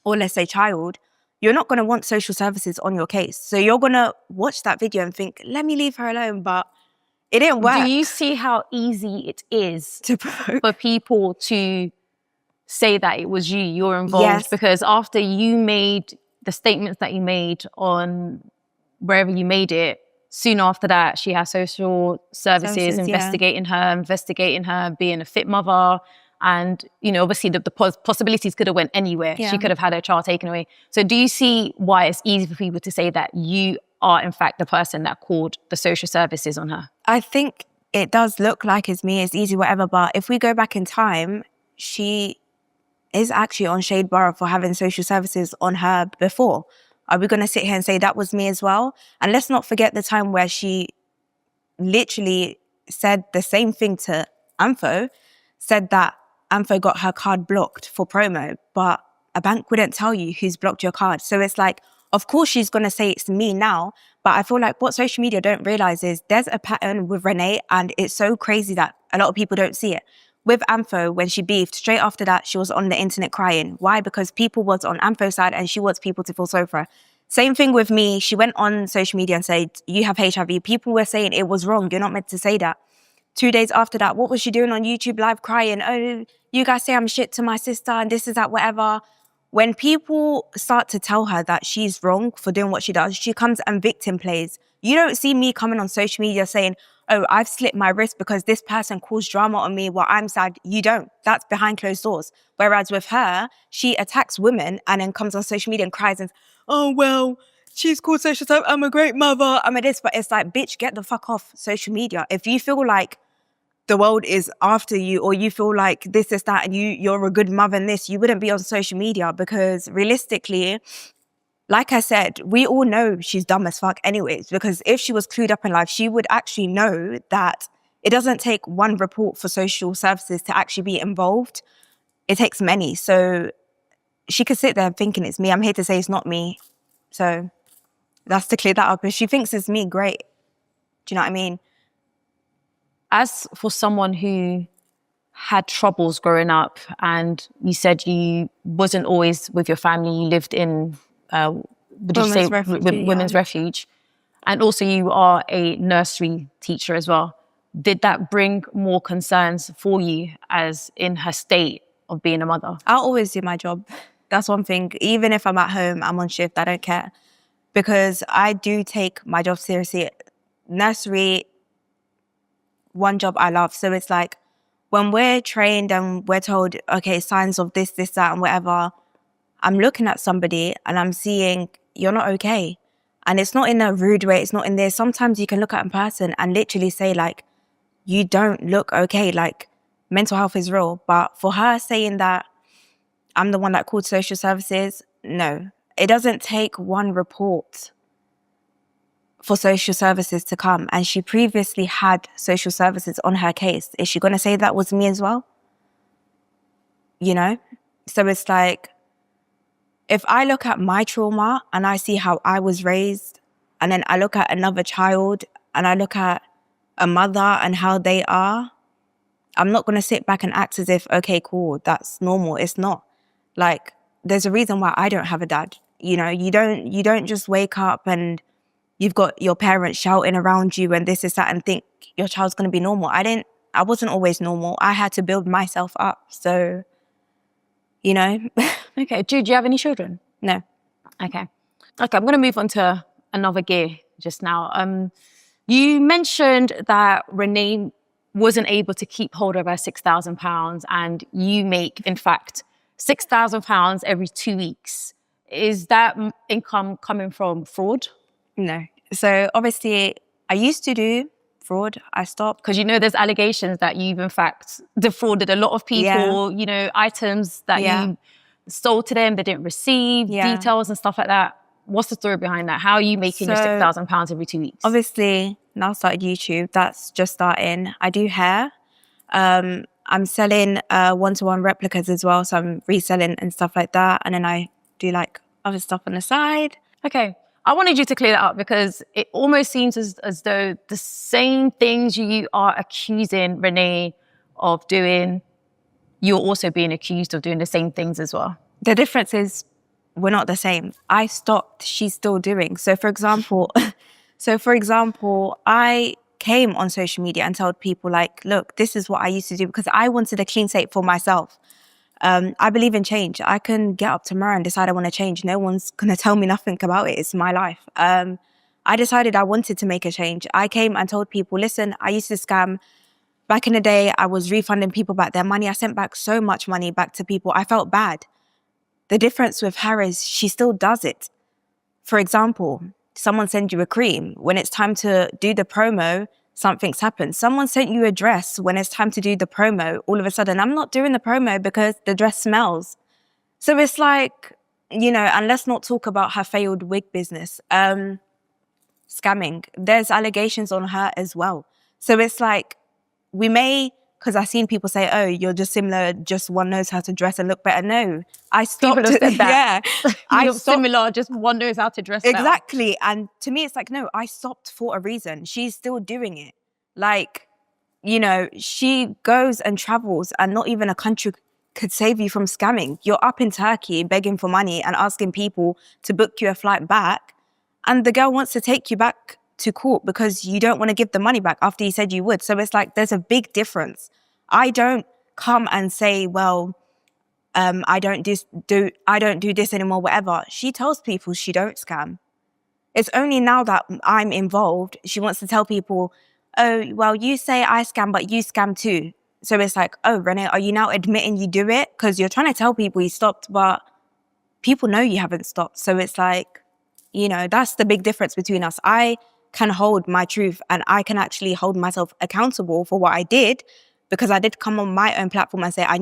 or let's say child, you're not going to want social services on your case. So you're going to watch that video and think, let me leave her alone. But it didn't work. Do you see how easy it is for people to say that it was you, you're involved? Yes. Because after you made the statements that you made on wherever you made it, soon after that, she has social services investigating her, being a fit mother. And, you know, obviously the possibilities could have went anywhere. Yeah. She could have had her child taken away. So do you see why it's easy for people to say that you are, in fact, the person that called the social services on her? I think it does look like it's me, it's easy, whatever. But if we go back in time, she is actually on Shade Borough for having social services on her before. Are we going to sit here and say that was me as well? And let's not forget the time where she literally said the same thing to Ampho, said that Ampho got her card blocked for promo, but a bank wouldn't tell you who's blocked your card. So it's like, of course she's going to say it's me now, but I feel like what social media don't realize is there's a pattern with Renee and it's so crazy that a lot of people don't see it. with Ampho, when she beefed, straight after that, she was on the internet crying. Why? Because people was on Ampho's side and she wants people to feel sorry for her. Same thing with me. She went on social media and said, you have HIV. People were saying it was wrong. You're not meant to say that. 2 days after that, what was she doing on YouTube live crying? Oh, you guys say I'm shit to my sister and this is that, whatever. When people start to tell her that she's wrong for doing what she does, she comes and victim plays. You don't see me coming on social media saying, oh, I've slit my wrist because this person caused drama on me while I'm sad. You don't. That's behind closed doors. Whereas with her, she attacks women and then comes on social media and cries and, oh, well, she's called social stuff. I'm a great mother. I'm a this. But it's like, bitch, get the fuck off social media. If you feel like the world is after you or you feel like this is that and you're a good mother and this, you wouldn't be on social media because realistically, like I said, we all know she's dumb as fuck anyways, because if she was clued up in life, she would actually know that it doesn't take one report for social services to actually be involved. It takes many. So she could sit there thinking it's me. I'm here to say it's not me. So that's to clear that up. If she thinks it's me, great. Do you know what I mean? As for someone who had troubles growing up and you said you wasn't always with your family, you lived in, women's refuge, and also you are a nursery teacher as well. Did that bring more concerns for you as in her state of being a mother? I'll always do my job. That's one thing. Even if I'm at home, I'm on shift, I don't care. Because I do take my job seriously. Nursery, one job I love. So it's like when we're trained and we're told, okay, signs of this, that, and whatever, I'm looking at somebody and I'm seeing you're not okay. And it's not in a rude way. It's not in there. Sometimes you can look at a person and literally say like, you don't look okay. Like mental health is real. But for her saying that I'm the one that called social services, no, it doesn't take one report for social services to come. And she previously had social services on her case. Is she going to say that was me as well? You know? So it's like, if I look at my trauma and I see how I was raised, and then I look at another child and I look at a mother and how they are, I'm not going to sit back and act as if, okay, cool, that's normal. It's not. Like, there's a reason why I don't have a dad. You know, you don't just wake up and you've got your parents shouting around you and this is that and think your child's going to be normal. I wasn't always normal. I had to build myself up. So, you know. Okay. Do you have any children? No. Okay, I'm going to move on to another gear just now. You mentioned that Renee wasn't able to keep hold of her £6,000 and you make, in fact, £6,000 every 2 weeks. Is that income coming from fraud? No. So obviously I used to do fraud. I stopped. Because you know there's allegations that you've in fact defrauded a lot of people, you know, items that you sold to them, they didn't receive, details and stuff like that. What's the story behind that? How are you making your £6,000 every 2 weeks? Obviously, now I started YouTube. That's just starting. I do hair. I'm selling one-to-one replicas as well. So I'm reselling and stuff like that. And then I do like other stuff on the side. Okay. I wanted you to clear that up because it almost seems as though the same things you are accusing Renee of doing, you're also being accused of doing the same things as well. The difference is we're not the same. I stopped, she's still doing. So for example, I came on social media and told people like, look, this is what I used to do because I wanted a clean slate for myself. I believe in change. I can get up tomorrow and decide I want to change. No one's going to tell me nothing about it. It's my life. I decided I wanted to make a change. I came and told people, listen, I used to scam. Back in the day, I was refunding people back their money. I sent back so much money back to people. I felt bad. The difference with her is she still does it. For example, someone sends you a cream. When it's time to do the promo, something's happened. Someone sent you a dress. When it's time to do the promo, all of a sudden, I'm not doing the promo because the dress smells. So it's like, you know, and let's not talk about her failed wig business. Scamming. There's allegations on her as well. So it's like, we may, because I've seen people say, oh, you're just similar, just one knows how to dress and look better. No, I stopped. People have said that. Yeah. You're similar, just one knows how to dress better. Exactly. And to me, it's like, no, I stopped for a reason. She's still doing it. Like, you know, she goes and travels and not even a country could save you from scamming. You're up in Turkey begging for money and asking people to book you a flight back. And the girl wants to take you back to court because you don't want to give the money back after you said you would. So it's like, there's a big difference. I don't come and say, well, I don't do this anymore, whatever. She tells people she don't scam. It's only now that I'm involved, she wants to tell people, oh, well, you say I scam, but you scam too. So it's like, oh, Renee, are you now admitting you do it? Because you're trying to tell people you stopped, but people know you haven't stopped. So it's like, you know, that's the big difference between us. I can hold my truth and I can actually hold myself accountable for what I did, because I did come on my own platform and say, I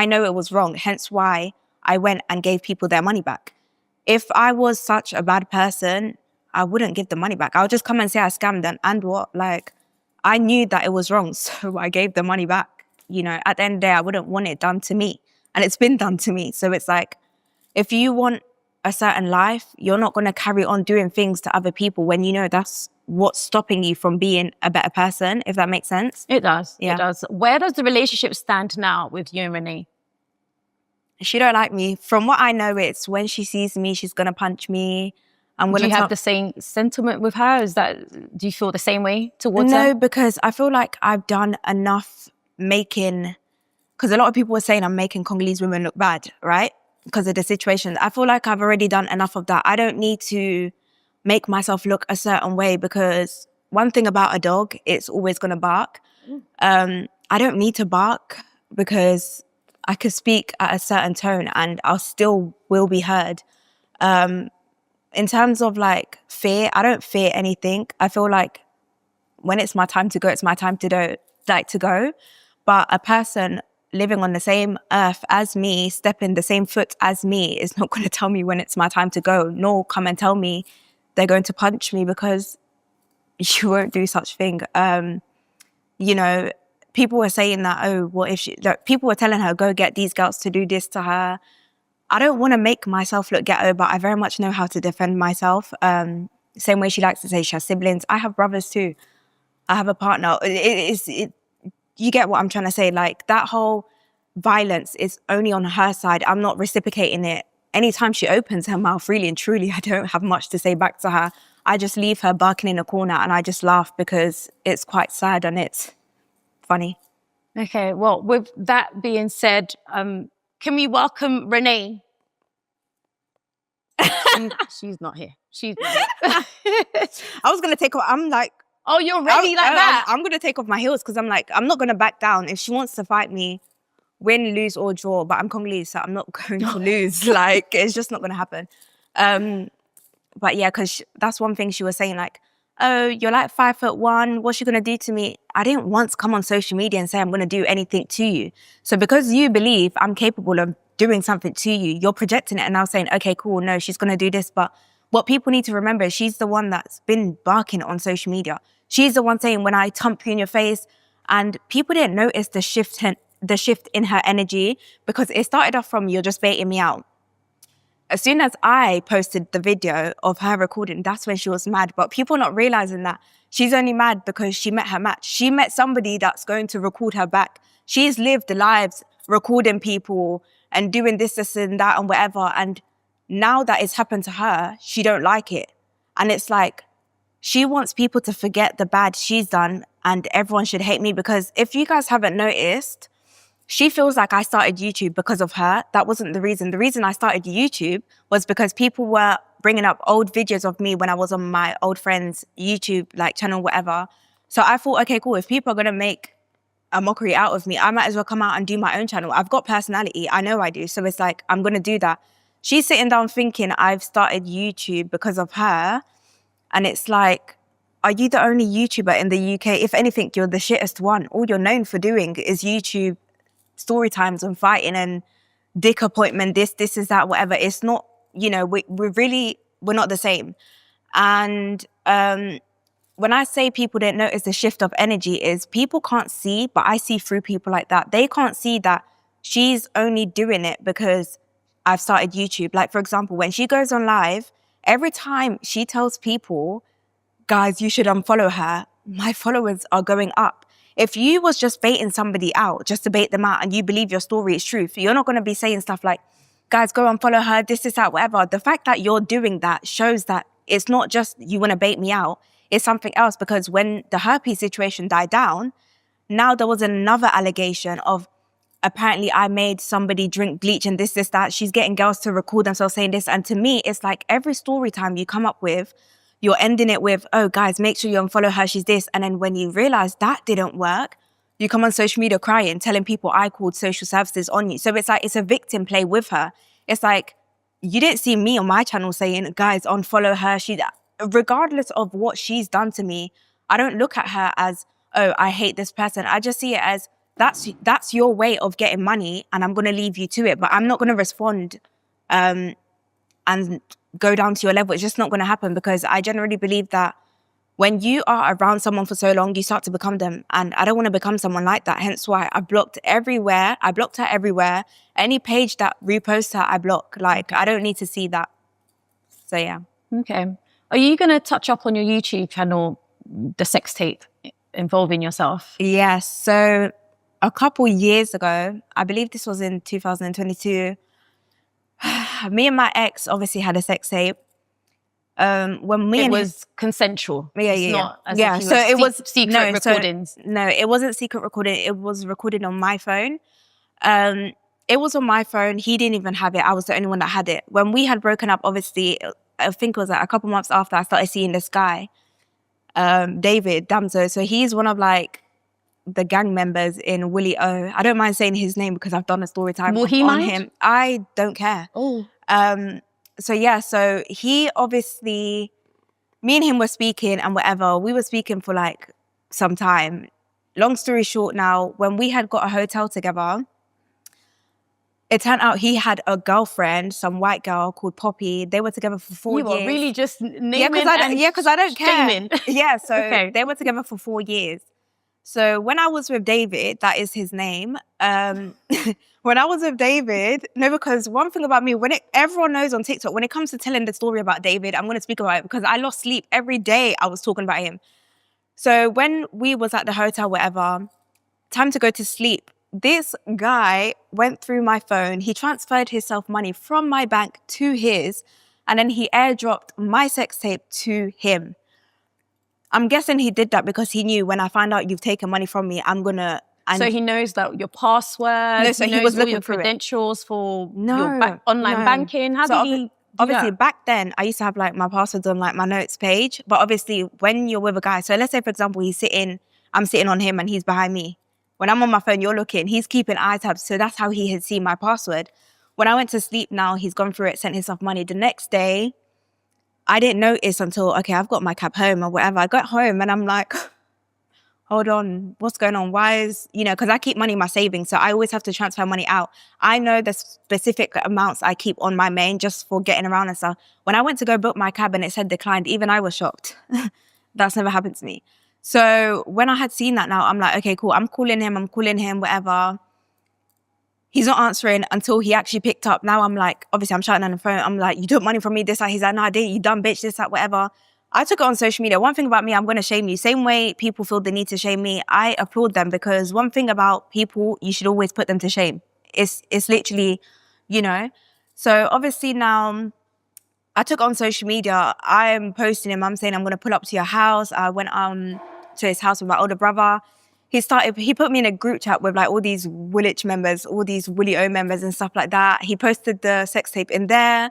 know it was wrong, hence why I went and gave people their money back. If I was such a bad person, I wouldn't give the money back. I would just come and say I scammed them, and what? Like, I knew that it was wrong, so I gave the money back. You know, at the end of the day, I wouldn't want it done to me. And it's been done to me. So it's like, if you want a certain life, you're not going to carry on doing things to other people when you know that's what's stopping you from being a better person, if that makes sense. It does. Yeah. It does. Where does the relationship stand now with you and Renee? She don't like me. From what I know, it's when she sees me, she's going to punch me. Do you have the same sentiment with her? Do you feel the same way towards her? No, because I feel like I've done enough because a lot of people were saying I'm making Congolese women look bad, right? Because of the situation. I feel like I've already done enough of that. I don't need to make myself look a certain way, because one thing about a dog, it's always going to bark. I don't need to bark because I could speak at a certain tone and I still will be heard. In terms of like fear, I don't fear anything. I feel like when it's my time to go, it's my time to go. But a person living on the same earth as me, stepping the same foot as me, is not going to tell me when it's my time to go, nor come and tell me they're going to punch me, because you won't do such thing. You know, people were saying that, oh, what if people were telling her, go get these girls to do this to her. I don't want to make myself look ghetto, but I very much know how to defend myself. Same way she likes to say she has siblings. I have brothers too. I have a partner. You get what I'm trying to say? Like, that whole violence is only on her side. I'm not reciprocating it. Anytime she opens her mouth, really and truly, I don't have much to say back to her. I just leave her barking in a corner and I just laugh because it's quite sad and it's funny. Okay, well, with that being said, can we welcome Renee? She's not here. I was going to take off. I'm like, oh, you're ready like that? I'm going to take off my heels because I'm like, I'm not going to back down. If she wants to fight me, win, lose or draw, but I'm Congolese, so I'm not going to lose. Like, it's just not going to happen. But yeah, because that's one thing she was saying, like, oh, you're like 5'1", what's she going to do to me? I didn't once come on social media and say I'm going to do anything to you. So because you believe I'm capable of doing something to you, you're projecting it and now saying, okay, cool, no, she's going to do this. But what people need to remember is she's the one that's been barking on social media. She's the one saying, when I thump you in your face, and people didn't notice the shift in her energy, because it started off from, you're just baiting me out. As soon as I posted the video of her recording, that's when she was mad. But people not realizing that she's only mad because she met her match. She met somebody that's going to record her back. She's lived lives recording people and doing this and that and whatever. And now that it's happened to her, she don't like it. And it's like, she wants people to forget the bad she's done and everyone should hate me, because if you guys haven't noticed, she feels like I started YouTube because of her. That wasn't the reason. The reason I started YouTube was because people were bringing up old videos of me when I was on my old friend's YouTube channel, whatever. So I thought, okay, cool. If people are going to make a mockery out of me, I might as well come out and do my own channel. I've got personality. I know I do. So it's like, I'm going to do that. She's sitting down thinking I've started YouTube because of her. And it's like, are you the only YouTuber in the UK? If anything, you're the shittest one. All you're known for doing is YouTube story times and fighting and dick appointment, this is that, whatever. It's not, we're not the same. And when I say people didn't notice the shift of energy, is people can't see, but I see through people like that. They can't see that she's only doing it because I've started YouTube. Like, for example, when she goes on live, every time she tells people, guys, you should unfollow her, my followers are going up. If you was just baiting somebody out, just to bait them out, and you believe your story is truth, you're not going to be saying stuff like, guys, go and follow her, this, that, whatever. The fact that you're doing that shows that it's not just you want to bait me out, it's something else. Because when the herpes situation died down, now there was another allegation of apparently I made somebody drink bleach and this, that. She's getting girls to record themselves saying this. And to me, it's like every story time you come up with, you're ending it with, oh, guys, make sure you unfollow her, she's this. And then when you realize that didn't work, you come on social media crying, telling people I called social services on you. So it's like, it's a victim play with her. It's like, you didn't see me on my channel saying, guys, unfollow her. Regardless of what she's done to me, I don't look at her as, oh, I hate this person. I just see it as, that's your way of getting money, and I'm going to leave you to it. But I'm not going to respond and go down to your level. It's just not going to happen, because I generally believe that when you are around someone for so long, you start to become them. And I don't want to become someone like that. Hence why I blocked everywhere. I blocked her everywhere. Any page that reposts her, I block. Like, I don't need to see that. So, yeah. Okay. Are you going to touch up on your YouTube channel, the sex tape involving yourself? Yes. So a couple years ago, I believe this was in 2022, me and my ex obviously had a sex tape. When me it and was consensual. Yeah. Not as yeah. if you So were it was secret recordings. No, it wasn't secret recording. It was recorded on my phone. It was on my phone. He didn't even have it. I was the only one that had it. When we had broken up, obviously, I think it was like a couple months after, I started seeing this guy, David Damso. So he's one of like the gang members in Willie O. I don't mind saying his name because I've done a story time on him. I don't care. Oh. So yeah, so he obviously, me and him were speaking and whatever. We were speaking for like some time. Long story short now, when we had got a hotel together, it turned out he had a girlfriend, some white girl called Poppy. They were together for 4 years. You were really just naming because I don't care. shaming. Yeah, so Okay. They were together for 4 years. So when I was with David, that is his name. When I was with David, no, because one thing about me, everyone knows on TikTok, when it comes to telling the story about David, I'm going to speak about it because I lost sleep every day. I was talking about him. So when we was at the hotel, whatever, time to go to sleep, this guy went through my phone. He transferred himself money from my bank to his, and then he airdropped my sex tape to him. I'm guessing he did that because he knew when I find out you've taken money from me, I'm going to... So he knows that your password, No, so he he knows was all looking your through it. credentials for No, your online no. banking. How So did he do obviously, that? back then, I used to have like my passwords on like my notes page. But obviously, when you're with a guy, so let's say, for example, I'm sitting on him and he's behind me. When I'm on my phone, you're looking, he's keeping eye tabs. So that's how he had seen my password. When I went to sleep now, he's gone through it, sent himself money. The next day, I didn't notice until, okay, I've got my cab home or whatever. I got home and I'm like, hold on, what's going on? Why is, because I keep money in my savings. So I always have to transfer money out. I know the specific amounts I keep on my main just for getting around and stuff. When I went to go book my cab and it said declined, even I was shocked. That's never happened to me. So when I had seen that now, I'm like, okay, cool. I'm calling him, whatever. He's not answering until he actually picked up. Now I'm like, obviously I'm shouting on the phone. I'm like, you took money from me, this, that. He's like, no, I didn't. You dumb bitch, this, that, whatever. I took it on social media. One thing about me, I'm going to shame you. Same way people feel the need to shame me, I applaud them, because one thing about people, you should always put them to shame. It's literally, So obviously now I took it on social media. I'm posting him. I'm saying I'm going to pull up to your house. I went to his house with my older brother. He put me in a group chat with like all these Woolwich members, all these Willie O members and stuff like that. He posted the sex tape in there.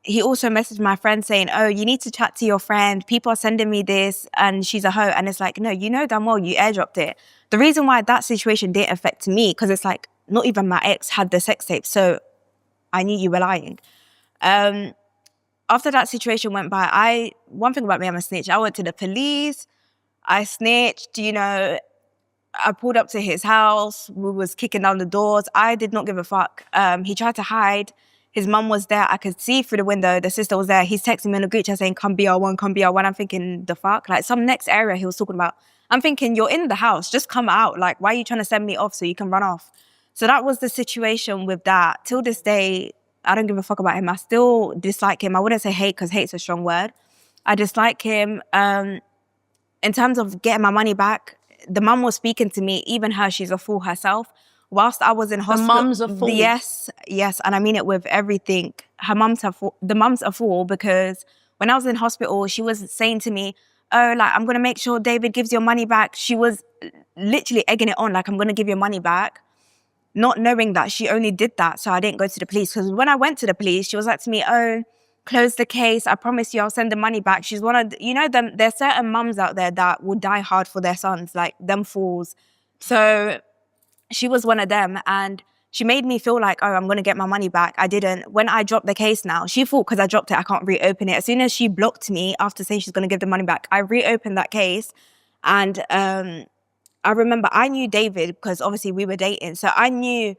He also messaged my friend saying, oh, you need to chat to your friend. People are sending me this and she's a hoe. And it's like, no, you know damn well you airdropped it. The reason why that situation didn't affect me, because it's like, not even my ex had the sex tape. So I knew you were lying. After that situation went by, one thing about me, I'm a snitch. I went to the police. I snitched, I pulled up to his house. We was kicking down the doors. I did not give a fuck. He tried to hide. His mum was there. I could see through the window. The sister was there. He's texting me in a group chat saying, come BR1, come BR1. I'm thinking, the fuck? Like some next area he was talking about. I'm thinking, you're in the house. Just come out. Like, why are you trying to send me off so you can run off? So that was the situation with that. Till this day, I don't give a fuck about him. I still dislike him. I wouldn't say hate because hate's a strong word. I dislike him. In terms of getting my money back, the mum was speaking to me, even her, she's a fool herself. Whilst I was in hospital. The mum's a fool? Yes. And I mean it with everything. The mum's a fool because when I was in hospital, she was saying to me, oh, like, I'm going to make sure David gives your money back. She was literally egging it on, like, I'm going to give your money back. Not knowing that she only did that so I didn't go to the police. Because when I went to the police, she was like to me, oh, close the case. I promise you I'll send the money back. She's one of, them. There's certain mums out there that will die hard for their sons, like them fools. So she was one of them, and she made me feel like, oh, I'm going to get my money back. I didn't. When I dropped the case now, she thought because I dropped it, I can't reopen it. As soon as she blocked me after saying she's going to give the money back, I reopened that case. And I remember I knew David because obviously we were dating. So I knew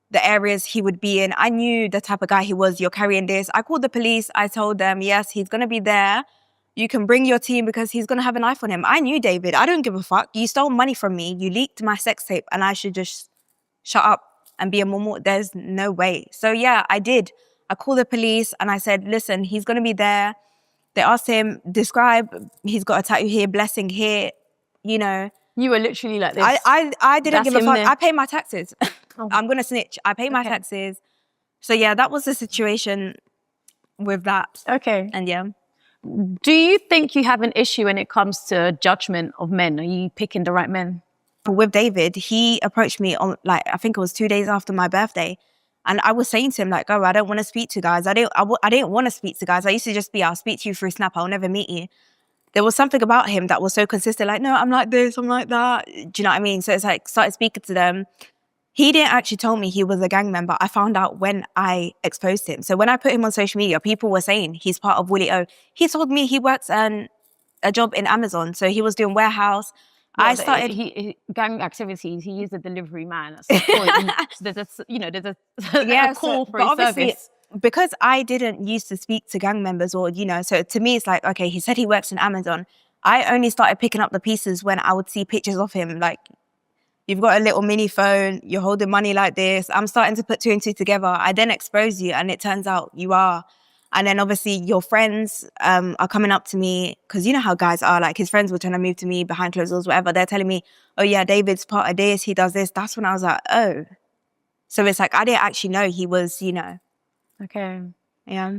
the areas he would be in. I knew the type of guy he was. You're carrying this. I called the police. I told them, yes, he's going to be there. You can bring your team because he's going to have a knife on him. I knew David. I don't give a fuck. You stole money from me. You leaked my sex tape and I should just shut up and be a mumu. There's no way. So yeah, I did. I called the police and I said, listen, he's going to be there. They asked him, describe, he's got a tattoo here, blessing here, You were literally like this. I didn't give a fuck. There. I pay my taxes. Oh. I'm going to snitch. I pay my taxes. So yeah, that was the situation with that. Okay. And yeah. Do you think you have an issue when it comes to judgment of men? Are you picking the right men? With David, he approached me on, like, I think it was 2 days after my birthday. And I was saying to him, like, oh, I don't want to speak to guys. I didn't want to speak to guys. I used to just be, I'll speak to you through Snap. I'll never meet you. There was something about him that was so consistent. Like, no, I'm like this, I'm like that. Do you know what I mean? So it's like, started speaking to them. He didn't actually tell me he was a gang member. I found out when I exposed him. So when I put him on social media, people were saying he's part of Willie O. He told me he works a job in Amazon. So he was doing warehouse. Well, I started gang activities. He is a delivery man. At some point. There's a call for his service. Because I didn't used to speak to gang members or, so to me it's like, okay, he said he works in Amazon. I only started picking up the pieces when I would see pictures of him. Like, you've got a little mini phone, you're holding money like this. I'm starting to put two and two together. I then expose you and it turns out you are. And then obviously your friends are coming up to me because you know how guys are, like his friends were trying to move to me behind closed doors, whatever. They're telling me, oh yeah, David's part of this, he does this. That's when I was like, oh. So it's like, I didn't actually know he was, Okay. Yeah.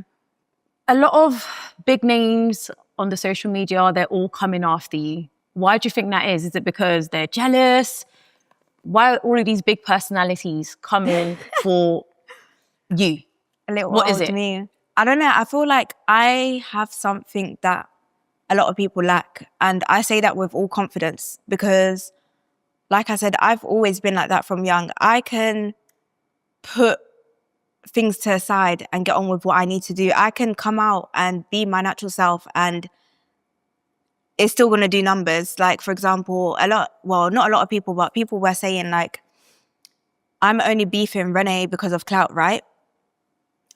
A lot of big names on the social media, they're all coming after you. Why do you think that is? Is it because they're jealous? Why are all of these big personalities coming for you? What is it? Me. I don't know. I feel like I have something that a lot of people lack. And I say that with all confidence because, like I said, I've always been like that from young. I can put things to the side and get on with what I need to do. I can come out and be my natural self and it's still going to do numbers. Like, for example, not a lot of people, but people were saying like, I'm only beefing Renee because of clout, right?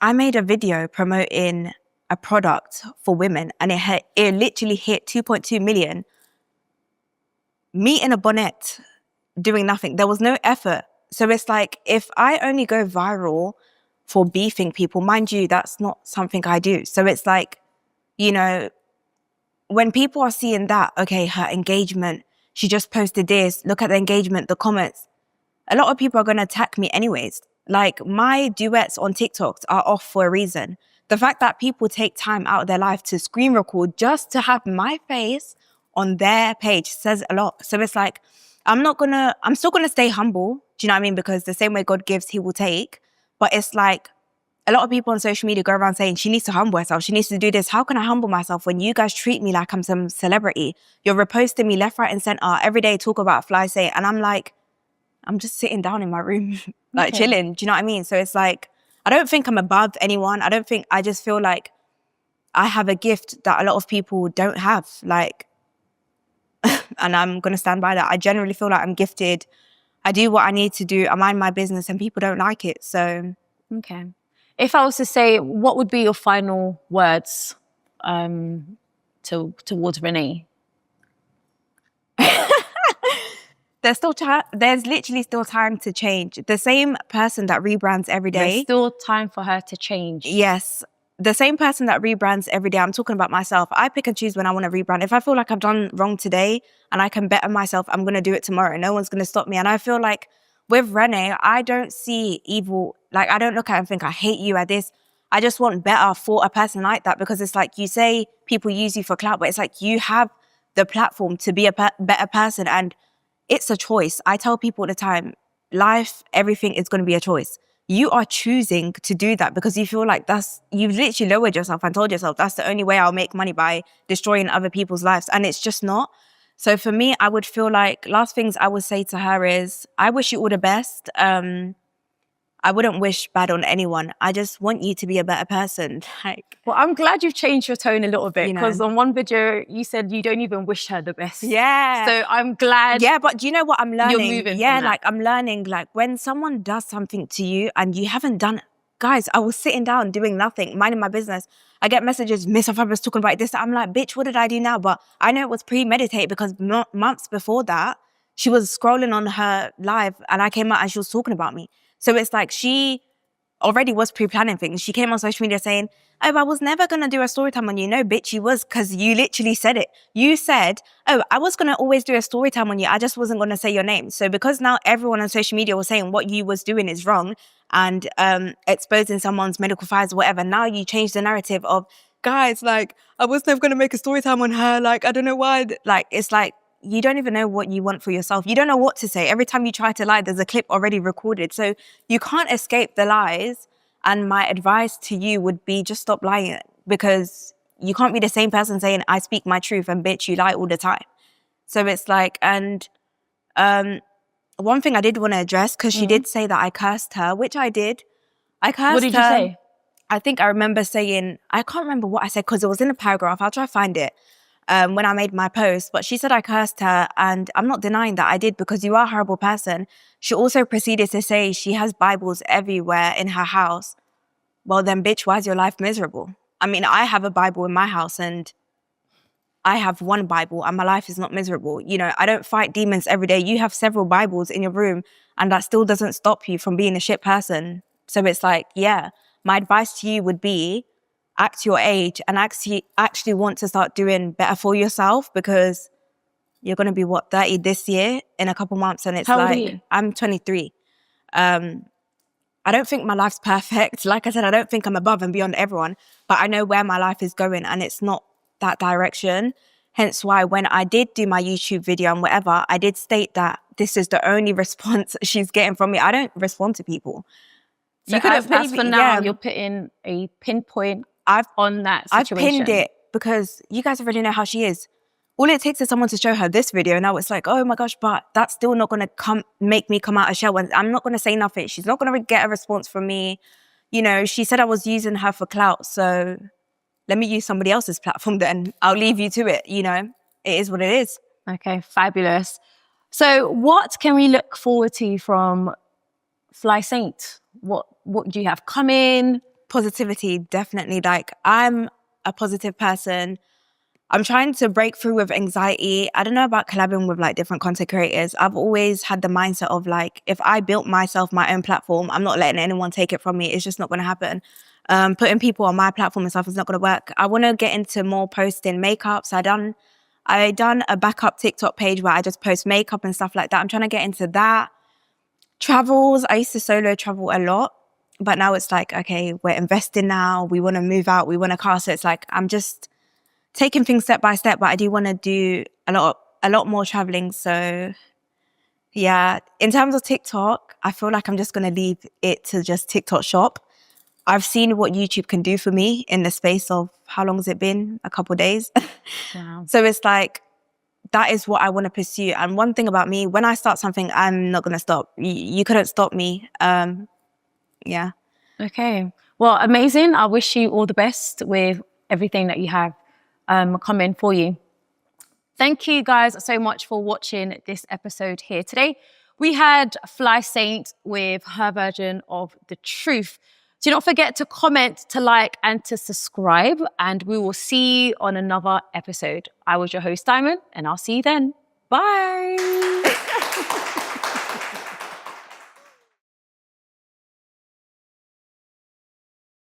I made a video promoting a product for women and it literally hit 2.2 million. Me in a bonnet doing nothing. There was no effort. So it's like, if I only go viral for beefing people, mind you, that's not something I do. So it's like, when people are seeing that, okay, her engagement, she just posted this, look at the engagement, the comments, a lot of people are going to attack me anyways. Like, my duets on TikTok are off for a reason. The fact that people take time out of their life to screen record just to have my face on their page says a lot. So it's like, I'm still going to stay humble. Do you know what I mean? Because the same way God gives, he will take. But it's like, a lot of people on social media go around saying she needs to humble herself. She needs to do this. How can I humble myself when you guys treat me like I'm some celebrity? You're reposting me left, right, and center every day, talk about Flysaint. And I'm like, I'm just sitting down in my room, like chilling. Do you know what I mean? So it's like, I don't think I'm above anyone. I just feel like I have a gift that a lot of people don't have. Like, and I'm going to stand by that. I generally feel like I'm gifted. I do what I need to do. I mind my business and people don't like it. So. Okay. If I was to say, what would be your final words towards Renee? There's literally still time to change. The same person that rebrands every day. There's still time for her to change. Yes. the same person that rebrands every day, I'm talking about myself. I pick and choose when I want to rebrand. If I feel like I've done wrong today and I can better myself, I'm going to do it tomorrow. No one's going to stop me. And I feel like with Renee, I don't see evil. Like, I don't look at it and think, I hate you at this. I just want better for a person like that, because it's like, you say people use you for clout, but it's like you have the platform to be a better person. And it's a choice. I tell people all the time, life, everything is going to be a choice. You are choosing to do that because you feel like you've literally lowered yourself and told yourself that's the only way I'll make money, by destroying other people's lives. And it's just not. So for me, I would feel like last things I would say to her is, I wish you all the best. I wouldn't wish bad on anyone. I just want you to be a better person. Like, well, I'm glad you've changed your tone a little bit, You know. because on one video you said you don't even wish her the best. yeah. So I'm glad. Yeah, but do you know what I'm learning? moving Yeah, from that. like I'm learning, like when someone does something to you and you haven't done, guys, I was sitting down doing nothing, minding my business. I get messages, Miss Fabrice talking about this. I'm like, bitch, what did I do now? But I know it was premeditated, because months before that, she was scrolling on her live and I came out and she was talking about me. So it's like she already was pre-planning things. She came on social media saying, oh, I was never going to do a story time on you. No, bitch, you was, because you literally said it. You said, oh, I was going to always do a story time on you. I just wasn't going to say your name. So because now everyone on social media was saying what you was doing is wrong and exposing someone's medical files or whatever, now you change the narrative of, guys, like, I was never going to make a story time on her. Like, I don't know why. Like, it's like, you don't even know what you want for yourself. You don't know what to say. Every time you try to lie, there's a clip already recorded. So you can't escape the lies. And my advice to you would be, just stop lying, because you can't be the same person saying, I speak my truth, and bitch, you lie all the time. So it's like, and one thing I did want to address, because she did say that I cursed her, which I did. I cursed her. What did you say? I think I remember saying, I can't remember what I said because it was in a paragraph. I'll try to find it. When I made my post, but she said I cursed her, and I'm not denying that I did, because you are a horrible person. She also proceeded to say she has Bibles everywhere in her house. Well then, bitch, why is your life miserable? I mean, I have a Bible in my house and I have one Bible and my life is not miserable. You know, I don't fight demons every day. You have several Bibles in your room and that still doesn't stop you from being a shit person. So it's like, yeah, my advice to you would be, act your age and actually want to start doing better for yourself, because you're going to be 30 this year in a couple months, and it's How old are like, you? I'm 23. I don't think my life's perfect. Like I said, I don't think I'm above and beyond everyone, but I know where my life is going and it's not that direction. Hence why when I did do my YouTube video and whatever, I did state that this is the only response she's getting from me. I don't respond to people. So as for now, you're putting a pinpoint on that situation. I've pinned it because you guys already know how she is. All it takes is someone to show her this video. Now it's like, oh my gosh, but that's still not going to make me come out of shell. And I'm not going to say nothing. She's not going to get a response from me. You know, she said I was using her for clout. So let me use somebody else's platform then. I'll leave you to it. You know, it is what it is. Okay, fabulous. So what can we look forward to from Flysaint? What do you have coming? Positivity, definitely. Like, I'm a positive person. I'm trying to break through with anxiety. I don't know about collabing with like different content creators. I've always had the mindset of like, if I built myself my own platform, I'm not letting anyone take it from me. It's just not going to happen. Putting people on my platform and stuff is not going to work. I want to get into more posting makeups. I done a backup TikTok page where I just post makeup and stuff like that. I'm trying to get into that. Travels. I used to solo travel a lot, but now it's like, okay, we're investing now. We want to move out. We want to car. So it's like, I'm just taking things step by step, but I do want to do a lot more traveling. So yeah, in terms of TikTok, I feel like I'm just going to leave it to just TikTok shop. I've seen what YouTube can do for me in the space of, how long has it been? A couple of days. Wow. So it's like, that is what I want to pursue. And one thing about me, when I start something, I'm not going to stop. You couldn't stop me. Yeah. Okay. Well, amazing. I wish you all the best with everything that you have coming for you. Thank you guys so much for watching this episode here today. We had Flysaint with her version of the truth. Do not forget to comment, to like, and to subscribe, and we will see you on another episode. I was your host, Diamond, and I'll see you then. Bye.